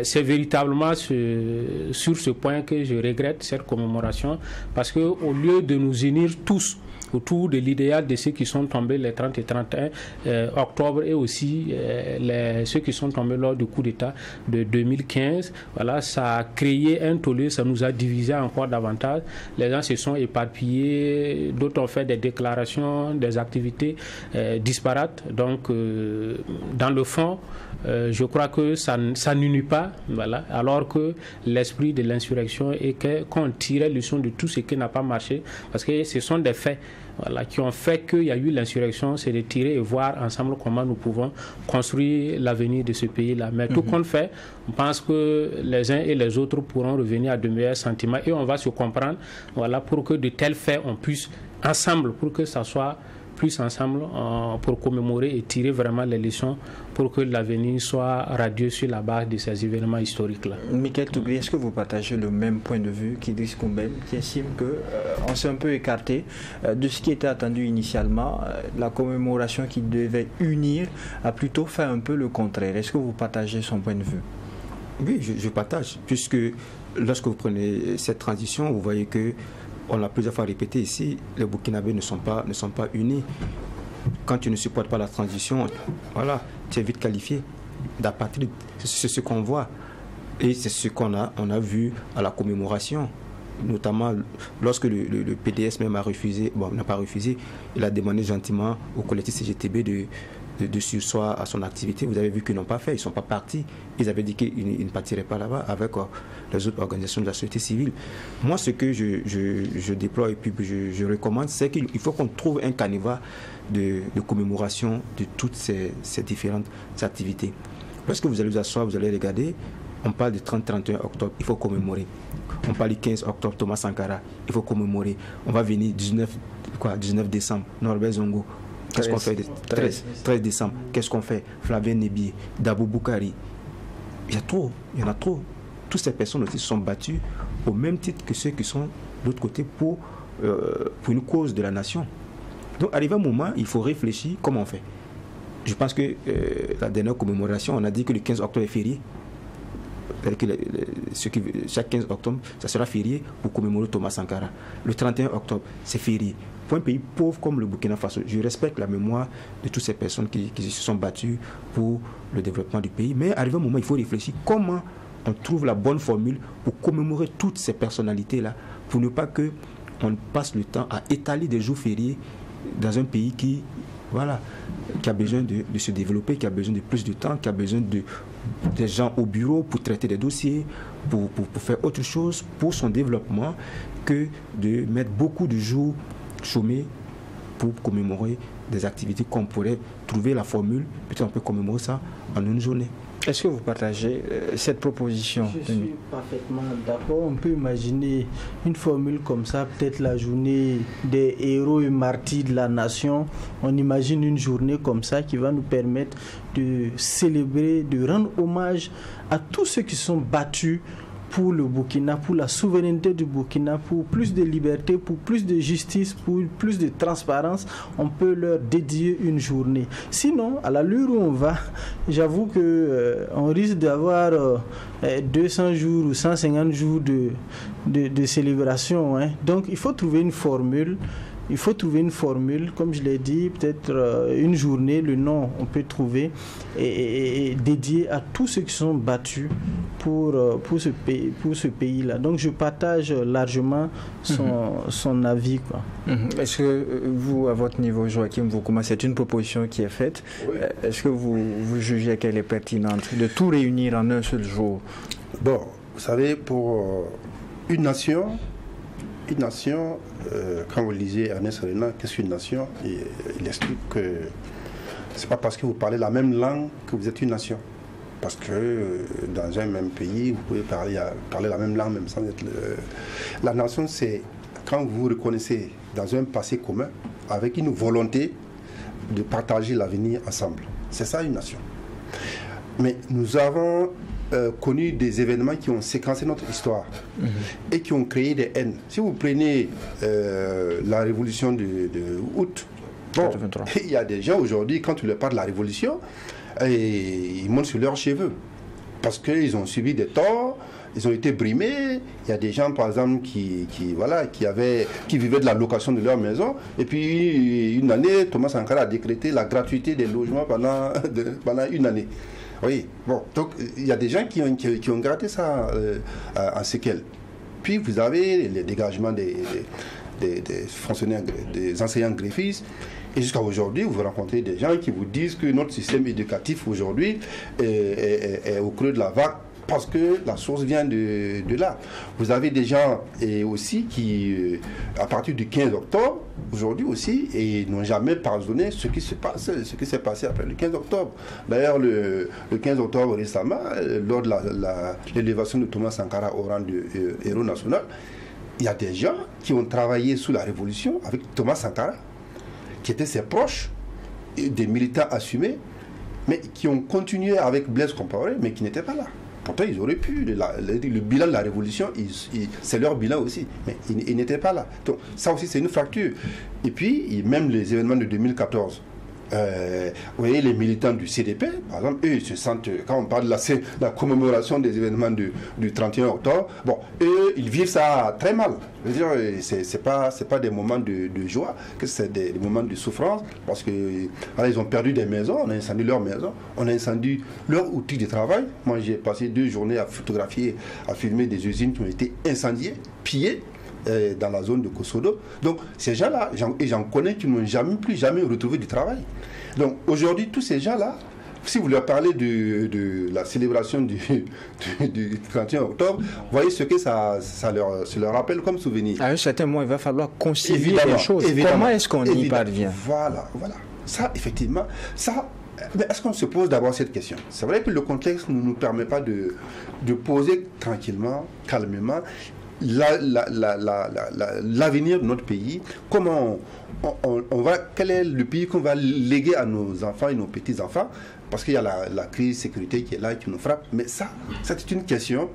C'est véritablement sur ce point que je regrette cette commémoration, parce qu'au lieu de nous unir tous autour de l'idéal de ceux qui sont tombés les 30 et 31 octobre, et aussi ceux qui sont tombés lors du coup d'État de 2015, ça a créé un tollé, ça nous a divisé encore davantage. Les gens se sont éparpillés, d'autres ont fait des déclarations, des activités disparates. Donc dans le fond, je crois que ça n'unit pas, alors que l'esprit de l'insurrection est qu'on tirait leçon de tout ce qui n'a pas marché, parce que ce sont des faits qui ont fait qu'il y a eu l'insurrection, c'est de tirer et voir ensemble comment nous pouvons construire l'avenir de ce pays-là. Mais tout compte fait, on pense que les uns et les autres pourront revenir à de meilleurs sentiments, et on va se comprendre pour que de tels faits, on puisse ensemble, pour que ça soit plus ensemble pour commémorer et tirer vraiment les leçons pour que l'avenir soit radieux sur la base de ces événements historiques-là. Michael Tougri, est-ce que vous partagez le même point de vue qu'Idriss Koumbem, qui estime qu'on s'est un peu écarté de ce qui était attendu initialement? La commémoration qui devait unir a plutôt fait un peu le contraire. Est-ce que vous partagez son point de vue? Oui, je partage, puisque lorsque vous prenez cette transition, vous voyez que on l'a plusieurs fois répété ici, les Burkinabés ne sont pas unis. Quand tu ne supportes pas la transition, tu es vite qualifié d'apatride. C'est ce qu'on voit. Et c'est ce qu'on a vu à la commémoration. Notamment lorsque le PDS même a refusé, n'a pas refusé, il a demandé gentiment au collectif CGTB de sursoir à son activité. Vous avez vu qu'ils n'ont pas fait, ils ne sont pas partis. Ils avaient dit qu'ils ne partiraient pas là-bas avec les autres organisations de la société civile. Moi, ce que je déploie et puis je recommande, c'est qu'il faut qu'on trouve un canevas de commémoration de toutes ces différentes activités. Lorsque vous allez vous asseoir, vous allez regarder, on parle du 30-31 octobre, il faut commémorer. On parle du 15 octobre, Thomas Sankara, il faut commémorer. On va venir 19 décembre, Norbert Zongo. Qu'est-ce qu'on fait 13 décembre, qu'est-ce qu'on fait Flavien Nebié, Dabo Boukari. Il y en a trop. Toutes ces personnes aussi se sont battues au même titre que ceux qui sont de l'autre côté pour une cause de la nation. Donc, arrivé un moment, il faut réfléchir comment on fait. Je pense que la dernière commémoration, on a dit que le 15 octobre est férié. Chaque 15 octobre, ça sera férié pour commémorer Thomas Sankara. Le 31 octobre, c'est férié. Pour un pays pauvre comme le Burkina Faso, je respecte la mémoire de toutes ces personnes qui se sont battues pour le développement du pays. Mais arrivé un moment, il faut réfléchir comment on trouve la bonne formule pour commémorer toutes ces personnalités-là, pour ne pas qu'on passe le temps à étaler des jours fériés dans un pays qui a besoin de se développer, qui a besoin de plus de temps, qui a besoin des gens au bureau pour traiter des dossiers, pour faire autre chose pour son développement, que de mettre beaucoup de jours chômés pour commémorer des activités qu'on pourrait trouver la formule, peut-être on peut commémorer ça en une journée. Est-ce que vous partagez cette proposition? Je suis parfaitement d'accord. On peut imaginer une formule comme ça, peut-être la journée des héros et martyrs de la nation. On imagine une journée comme ça qui va nous permettre de célébrer, de rendre hommage à tous ceux qui sont battus pour le Burkina, pour la souveraineté du Burkina, pour plus de liberté, pour plus de justice, pour plus de transparence. On peut leur dédier une journée. Sinon, à l'allure où on va, j'avoue que on risque d'avoir 200 jours ou 150 jours de célébration. Donc, il faut trouver une formule. Comme je l'ai dit, peut-être une journée, le nom on peut trouver, et dédié à tous ceux qui sont battus pour ce pays-là. Donc je partage largement son avis, quoi. Est-ce que vous, à votre niveau, Joachim, c'est une proposition qui est faite. Oui. Est-ce que vous jugez qu'elle est pertinente de tout réunir en un seul jour? Bon, vous savez, pour une nation, quand vous lisez Ernest Renan, qu'est-ce qu'une nation? Il explique que c'est pas parce que vous parlez la même langue que vous êtes une nation. Parce que dans un même pays, vous pouvez parler la même langue, même sans être... La nation, c'est quand vous vous reconnaissez dans un passé commun, avec une volonté de partager l'avenir ensemble. C'est ça une nation. Mais nous avons connu des événements qui ont séquencé notre histoire et qui ont créé des haines. Si vous prenez la révolution de août, bon, il y a des gens aujourd'hui, quand tu leur parles de la révolution, ils montent sur leurs cheveux parce qu'ils ont subi des torts, ils ont été brimés. Il y a des gens, par exemple, qui vivaient de la location de leur maison, et puis une année, Thomas Sankara a décrété la gratuité des logements pendant une année. Oui, bon, donc il y a des gens qui ont gratté ça en séquelles. Puis vous avez les dégagements des fonctionnaires, des enseignants greffistes. Et jusqu'à aujourd'hui, vous rencontrez des gens qui vous disent que notre système éducatif aujourd'hui est au creux de la vague parce que la source vient de là. Vous avez des gens aussi qui, à partir du 15 octobre, aujourd'hui aussi, et n'ont jamais pardonné ce qui s'est passé après le 15 octobre. D'ailleurs, le 15 octobre récemment, lors de l'élévation de Thomas Sankara au rang de héros national, il y a des gens qui ont travaillé sous la Révolution avec Thomas Sankara, qui étaient ses proches, des militants assumés, mais qui ont continué avec Blaise Compaoré, mais qui n'étaient pas là. Pourtant, ils auraient pu. Le bilan de la Révolution, c'est leur bilan aussi, mais ils n'étaient pas là. Donc, ça aussi, c'est une fracture. Et puis, même les événements de 2014, vous voyez, les militants du CDP, par exemple, eux, ils se sentent, quand on parle de la commémoration des événements du 31 octobre, bon, eux, ils vivent ça très mal. Je veux dire, c'est pas des moments de joie, que c'est des moments de souffrance, parce que voilà, ils ont perdu des maisons, on a incendié leurs maisons, on a incendié leurs outils de travail. Moi, j'ai passé 2 journées à photographier, à filmer des usines qui ont été incendiées, pillées, dans la zone de Kosodo. Donc ces gens-là, et j'en connais qui n'ont plus jamais retrouvé du travail. Donc aujourd'hui, tous ces gens-là, si vous leur parlez de la célébration du 31 octobre, vous voyez ce que ça leur rappelle comme souvenir. À un certain moment, il va falloir concilier les choses. Comment est-ce qu'on y parvient? Voilà. Ça, effectivement, mais est-ce qu'on se pose d'abord cette question? C'est vrai que le contexte ne nous permet pas de poser tranquillement, calmement, l'avenir de notre pays. Comment quel est le pays qu'on va léguer à nos enfants et nos petits-enfants? Parce qu'il y a la crise sécurité qui est là et qui nous frappe. Mais ça, c'est une question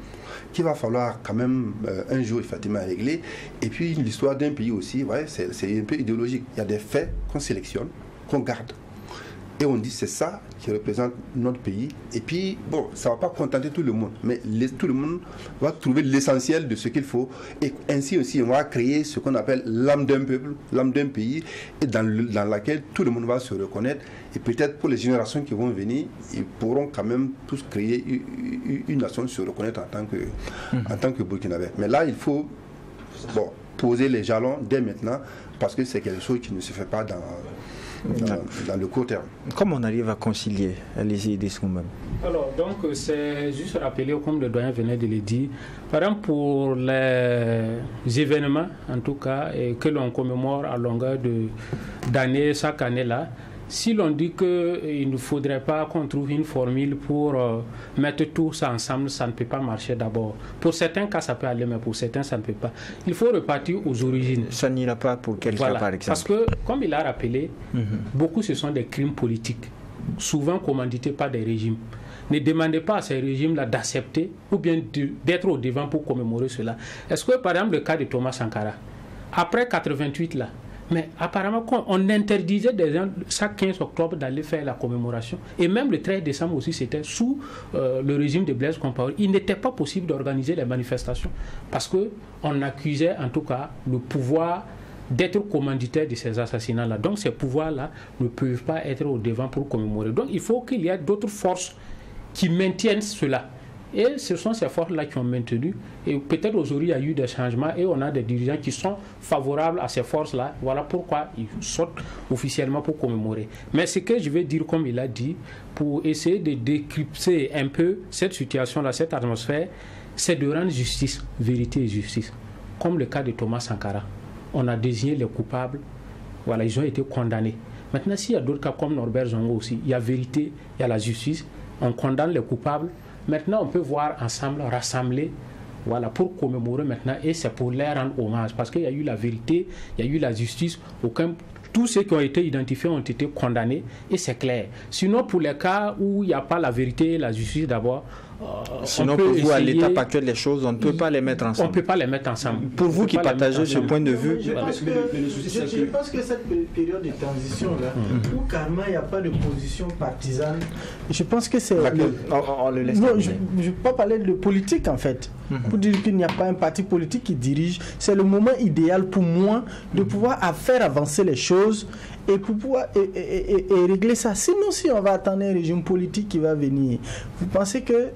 qu'il va falloir quand même un jour effectivement régler. Et puis l'histoire d'un pays aussi, ouais, c'est un peu idéologique. Il y a des faits qu'on sélectionne, qu'on garde. Et on dit c'est ça qui représente notre pays. Et puis, bon, ça ne va pas contenter tout le monde, mais tout le monde va trouver l'essentiel de ce qu'il faut. Et ainsi aussi, on va créer ce qu'on appelle l'âme d'un peuple, l'âme d'un pays, et dans laquelle tout le monde va se reconnaître. Et peut-être pour les générations qui vont venir, ils pourront quand même tous créer une nation, se reconnaître en tant que Burkinabé. Mais là, il faut poser les jalons dès maintenant, parce que c'est quelque chose qui ne se fait pas dans le court terme. Comment on arrive à concilier? Allez-y, dites vous-même. Alors, donc, c'est juste rappeler, comme le doyen venait de le dire, par exemple, pour les événements, en tout cas, que l'on commémore à longueur d'année, chaque année là, si l'on dit qu'il ne faudrait pas qu'on trouve une formule pour mettre tout ça ensemble, ça ne peut pas marcher d'abord. Pour certains cas, ça peut aller, mais pour certains, ça ne peut pas. Il faut repartir aux origines. Ça n'ira pas pour quel cas, par exemple? Parce que, comme il a rappelé, beaucoup ce sont des crimes politiques, souvent commandités par des régimes. Ne demandez pas à ces régimes-là d'accepter ou bien d'être au devant pour commémorer cela. Est-ce que, par exemple, le cas de Thomas Sankara, après 88 là, mais apparemment, on interdisait des gens chaque 15 octobre d'aller faire la commémoration. Et même le 13 décembre aussi, c'était sous le régime de Blaise Compaoré. Il n'était pas possible d'organiser les manifestations parce qu'on accusait en tout cas le pouvoir d'être commanditaire de ces assassinats-là. Donc ces pouvoirs-là ne peuvent pas être au devant pour commémorer. Donc il faut qu'il y ait d'autres forces qui maintiennent cela. Et ce sont ces forces-là qui ont maintenu. Et peut-être aujourd'hui, il y a eu des changements et on a des dirigeants qui sont favorables à ces forces-là. Voilà pourquoi ils sortent officiellement pour commémorer. Mais ce que je vais dire, comme il a dit, pour essayer de décrypter un peu cette situation-là, cette atmosphère, c'est de rendre justice, vérité et justice. Comme le cas de Thomas Sankara. On a désigné les coupables. Voilà, ils ont été condamnés. Maintenant, s'il y a d'autres cas comme Norbert Zongo aussi, il y a vérité, il y a la justice. On condamne les coupables. Maintenant, on peut voir ensemble, rassembler, voilà, pour commémorer maintenant, et c'est pour leur rendre hommage, parce qu'il y a eu la vérité, il y a eu la justice, tous ceux qui ont été identifiés ont été condamnés, et c'est clair. Sinon, pour les cas où il n'y a pas la vérité et la justice d'abord, sinon, pour vous, à l'étape actuelle des choses, on ne peut pas les mettre ensemble. On ne peut pas les mettre ensemble. Pour vous qui partagez ce point de vue... Je pense que cette période de transition-là, où carrément il n'y a pas de position partisane, je pense que c'est... On le laisse. Non, je ne veux pas parler de politique, en fait. Pour dire qu'il n'y a pas un parti politique qui dirige, c'est le moment idéal pour moi de pouvoir faire avancer les choses et pour pouvoir et régler ça. Sinon, si on va attendre un régime politique qui va venir, vous pensez que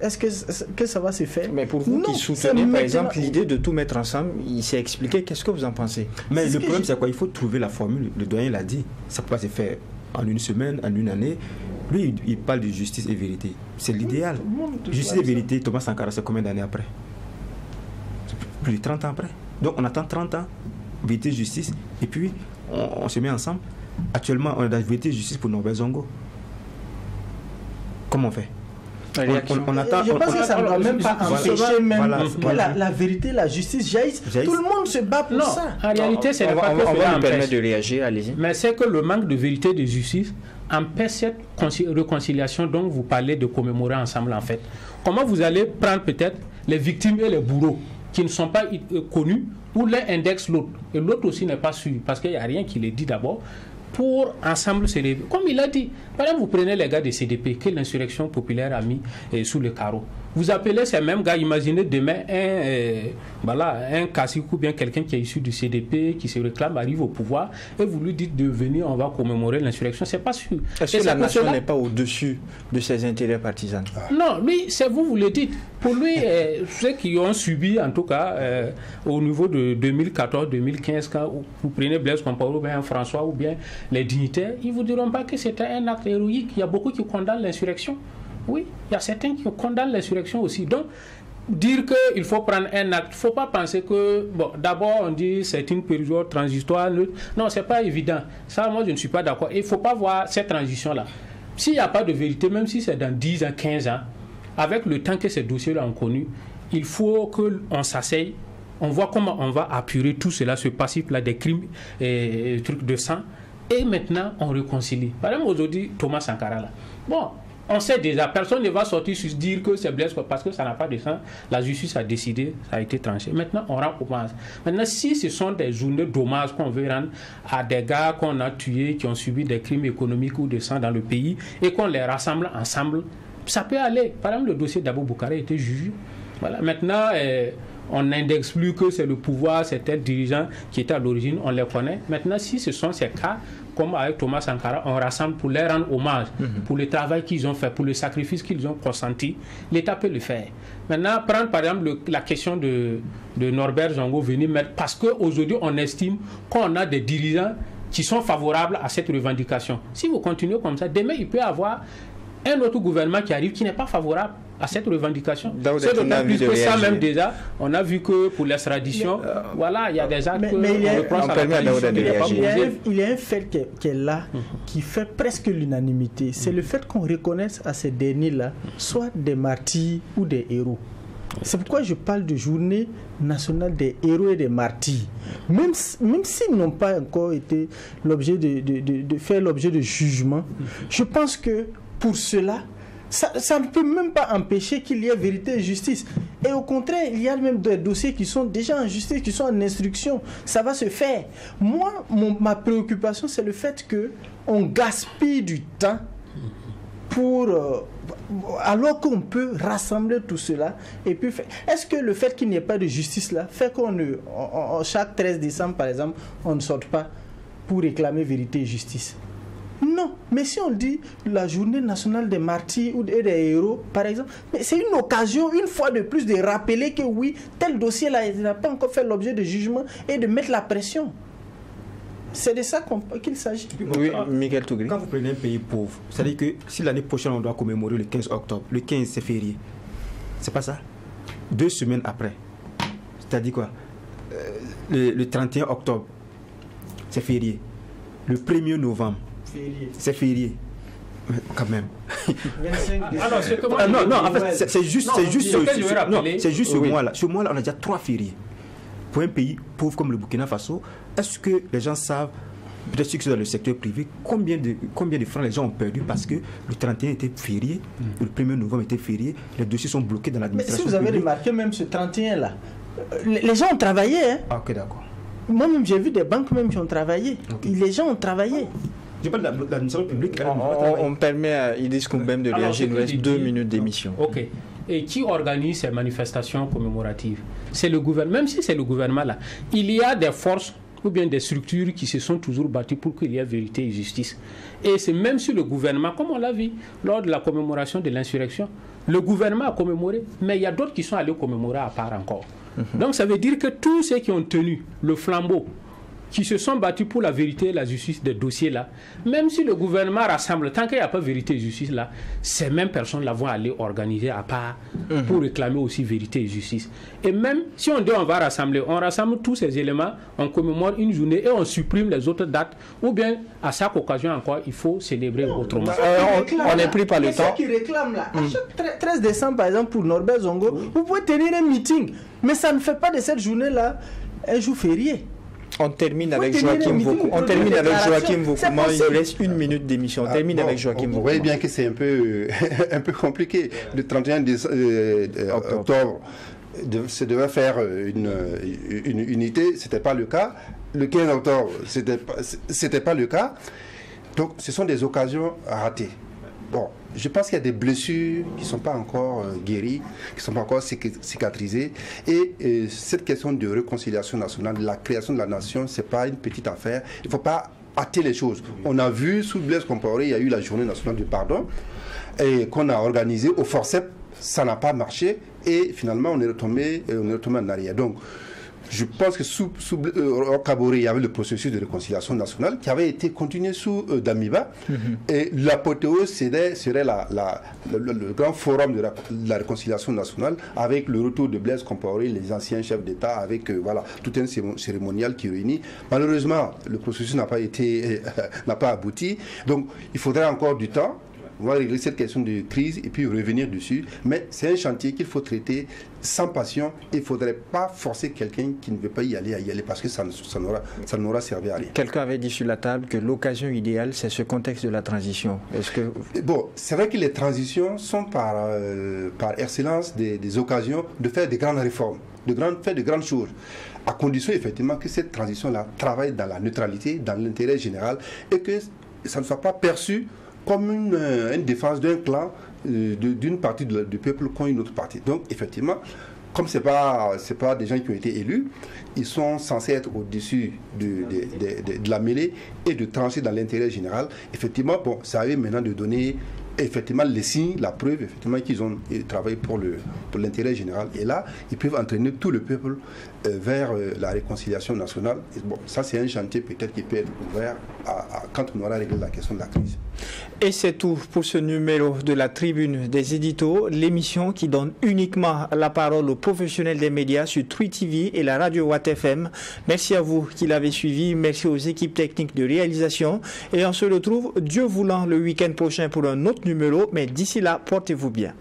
ça va se faire? Mais pour vous qui soutenez par exemple l'idée de tout mettre ensemble, il s'est expliqué, qu'est-ce que vous en pensez? Mais le problème c'est quoi? Il faut trouver la formule. Le doyen l'a dit, ça ne peut pas se faire en une semaine, en une année. Lui, il parle de justice et vérité. C'est l'idéal. Justice et vérité, Thomas Sankara, c'est combien d'années après? Plus de 30 ans après. Donc on attend 30 ans, vérité, justice, et puis on se met ensemble. Actuellement, on a la vérité et justice pour Norbert Zongo. Comment on fait? On attend, je pense que ça ne doit même pas empêcher que la vérité, la justice jaillisse. Tout le monde se bat pour ça. En réalité, c'est pas que on va nous permettre de réagir, allez-y. Mais c'est que le manque de vérité et de justice empêche cette réconciliation dont vous parlez de commémorer ensemble en fait. Comment vous allez prendre peut-être les victimes et les bourreaux qui ne sont pas connus ou l'un indexe l'autre et l'autre aussi n'est pas sûr parce qu'il n'y a rien qui les dit d'abord pour ensemble se lever. Comme il a dit, par exemple, vous prenez les gars de CDP que l'insurrection populaire a mis sous le carreau. Vous appelez ces mêmes gars, imaginez demain un cacique ou bien quelqu'un qui est issu du CDP, qui se réclame, arrive au pouvoir, et vous lui dites de venir, on va commémorer l'insurrection. C'est pas sûr. Est-ce que la nation n'est pas au-dessus de ses intérêts partisans? Non, lui, c'est vous le dites. Pour lui, ceux qui ont subi, en tout cas, au niveau de 2014-2015, quand vous prenez Blaise Compaoré ou bien François ou bien les dignitaires, ils ne vous diront pas que c'était un acte héroïque. Il y a beaucoup qui condamnent l'insurrection. Oui, il y a certains qui condamnent l'insurrection aussi. Donc, dire qu'il faut prendre un acte, il ne faut pas penser que, bon, d'abord on dit c'est une période transitoire. Non, ce n'est pas évident. Ça, moi, je ne suis pas d'accord. Il ne faut pas voir cette transition-là. S'il n'y a pas de vérité, même si c'est dans 10 ans, 15 ans, avec le temps que ces dossiers-là ont connu, il faut qu'on s'asseye, on voit comment on va apurer tout cela, ce passif-là des crimes et trucs de sang, et maintenant on réconcilie. Par exemple, aujourd'hui, Thomas Sankara, là. Bon, on sait déjà, personne ne va sortir sur dire que c'est Blaise parce que ça n'a pas de sens. La justice a décidé, ça a été tranché. Maintenant, on rend hommage. Maintenant, si ce sont des journées d'hommage qu'on veut rendre à des gars qu'on a tués, qui ont subi des crimes économiques ou de sang dans le pays, et qu'on les rassemble ensemble, ça peut aller. Par exemple, le dossier d'Abou Boukara a été jugé. Voilà. Maintenant, on n'indexe plus que c'est le pouvoir, c'est tel dirigeant qui était à l'origine, on les connaît. Maintenant, si ce sont ces cas, comme avec Thomas Sankara, on rassemble pour les rendre hommage, pour le travail qu'ils ont fait, pour le sacrifice qu'ils ont consenti, l'État peut le faire. Maintenant, prendre par exemple la question de Norbert Zongo, venir mettre, parce qu'aujourd'hui, on estime qu'on a des dirigeants qui sont favorables à cette revendication. Si vous continuez comme ça, demain, il peut y avoir un autre gouvernement qui arrive qui n'est pas favorable à cette revendication. C'est d'autant plus que ça même déjà, on a vu que pour l'extradition, voilà, il y a des actes il y a un fait qui est là, qui fait presque l'unanimité. C'est le fait qu'on reconnaisse à ces derniers-là soit des martyrs ou des héros. C'est pourquoi je parle de journée nationale des héros et des martyrs. Même s'ils n'ont pas encore été l'objet de faire l'objet de jugement, je pense que pour cela, ça ne peut même pas empêcher qu'il y ait vérité et justice. Et au contraire, il y a même des dossiers qui sont déjà en justice, qui sont en instruction. Ça va se faire. Moi, ma préoccupation, c'est le fait qu'on gaspille du temps alors qu'on peut rassembler tout cela et puis faire. Est-ce que le fait qu'il n'y ait pas de justice là fait chaque 13 décembre, par exemple, on ne sorte pas pour réclamer vérité et justice? Non, mais si on dit la journée nationale des martyrs ou des héros, par exemple, c'est une occasion, une fois de plus, de rappeler que oui, tel dossier-là n'a pas encore fait l'objet de jugement et de mettre la pression. C'est de ça qu'il s'agit. Oui, Miguel Tougri. Quand vous prenez un pays pauvre, c'est-à-dire que si l'année prochaine on doit commémorer le 15 octobre, le 15 c'est férié, c'est pas ça? 2 semaines après, c'est-à-dire quoi? Le 31 octobre, c'est férié. Le 1er novembre, c'est férié. Quand même. 25 non, en fait, c'est juste ce mois-là. Ce mois-là, on a déjà 3 fériés. Pour un pays pauvre comme le Burkina Faso, est-ce que les gens savent, peut-être ceux qui sont dans le secteur privé, combien de francs les gens ont perdu parce que le 31 était férié, le 1er novembre était férié, les dossiers sont bloqués dans l'administration. Mais si vous avez remarqué, même ce 31-là, les gens ont travaillé. Hein? Ah, ok, d'accord. Moi-même, j'ai vu des banques même qui ont travaillé. Okay. Les gens ont travaillé. Je parle de l'administration publique. On permet à Idriss Koumbem de réagir. Il nous reste 2 minutes d'émission. Ok. Et qui organise ces manifestations commémoratives? C'est le gouvernement. Même si c'est le gouvernement là, il y a des forces ou bien des structures qui se sont toujours battues pour qu'il y ait vérité et justice. Et c'est même sur le gouvernement, comme on l'a vu lors de la commémoration de l'insurrection, le gouvernement a commémoré, mais il y a d'autres qui sont allés commémorer à part encore. Donc ça veut dire que tous ceux qui ont tenu le flambeau, qui se sont battus pour la vérité et la justice des dossiers là, même si le gouvernement rassemble, tant qu'il n'y a pas vérité et justice là, ces mêmes personnes là vont aller organiser à part pour réclamer aussi vérité et justice. Et même si on dit on va rassembler, on rassemble tous ces éléments, on commémore une journée et on supprime les autres dates, ou bien à chaque occasion encore, il faut célébrer autrement. On n'est pris par le temps. Ceux qui réclament là, à chaque 13 décembre par exemple pour Norbert Zongo, vous pouvez tenir un meeting, mais ça ne fait pas de cette journée là un jour férié. On termine avec Joachim Vokou. On termine avec Joachim Vokou. Il nous reste 1 minute d'émission. On termine avec Joachim Vokou. Vous voyez bien que c'est un peu compliqué. Le 31 octobre, ça devait faire une unité. Ce n'était pas le cas. Le 15 octobre, c'était pas le cas. Donc, ce sont des occasions ratées. Bon, je pense qu'il y a des blessures qui ne sont pas encore guéries, qui ne sont pas encore cicatrisées. Et cette question de réconciliation nationale, de la création de la nation, ce n'est pas une petite affaire. Il ne faut pas hâter les choses. On a vu, sous Blaise Compaoré, il y a eu la journée nationale du pardon, et qu'on a organisée au forceps. Ça n'a pas marché. Et finalement, on est retombé en arrière. Donc, Je pense que sous Kaboré, il y avait le processus de réconciliation nationale qui avait été continué sous Damiba. Et l'apothéose serait le grand forum de la réconciliation nationale avec le retour de Blaise Compaoré, les anciens chefs d'État, avec tout un cérémonial qui réunit. Malheureusement, le processus n'a pas abouti. Donc, il faudrait encore du temps. On va régler cette question de crise et puis revenir dessus. Mais c'est un chantier qu'il faut traiter sans passion. Il ne faudrait pas forcer quelqu'un qui ne veut pas y aller à y aller parce que ça n'aura servi à rien. Quelqu'un avait dit sur la table que l'occasion idéale, c'est ce contexte de la transition. Est-ce que... Bon, c'est vrai que les transitions sont par excellence des occasions de faire des grandes réformes, faire de grandes choses, à condition effectivement que cette transition-là travaille dans la neutralité, dans l'intérêt général et que ça ne soit pas perçu comme une défense d'un clan, d'une partie du peuple contre une autre partie. Donc, effectivement, comme ce n'est pas des gens qui ont été élus, ils sont censés être au-dessus de la mêlée et de trancher dans l'intérêt général. Effectivement, bon, ça arrive maintenant de donner effectivement les signes, la preuve, effectivement, qu'ils ont travaillé pour l'intérêt général. Et là, ils peuvent entraîner tout le peuple vers la réconciliation nationale. Et bon, ça, c'est un chantier peut-être qui peut être ouvert quand on aura réglé la question de la crise. Et c'est tout pour ce numéro de la Tribune des éditos, l'émission qui donne uniquement la parole aux professionnels des médias sur Twi TV et la radio Watt FM. Merci à vous qui l'avez suivi, merci aux équipes techniques de réalisation et on se retrouve, Dieu voulant, le week-end prochain pour un autre numéro, mais d'ici là, portez-vous bien.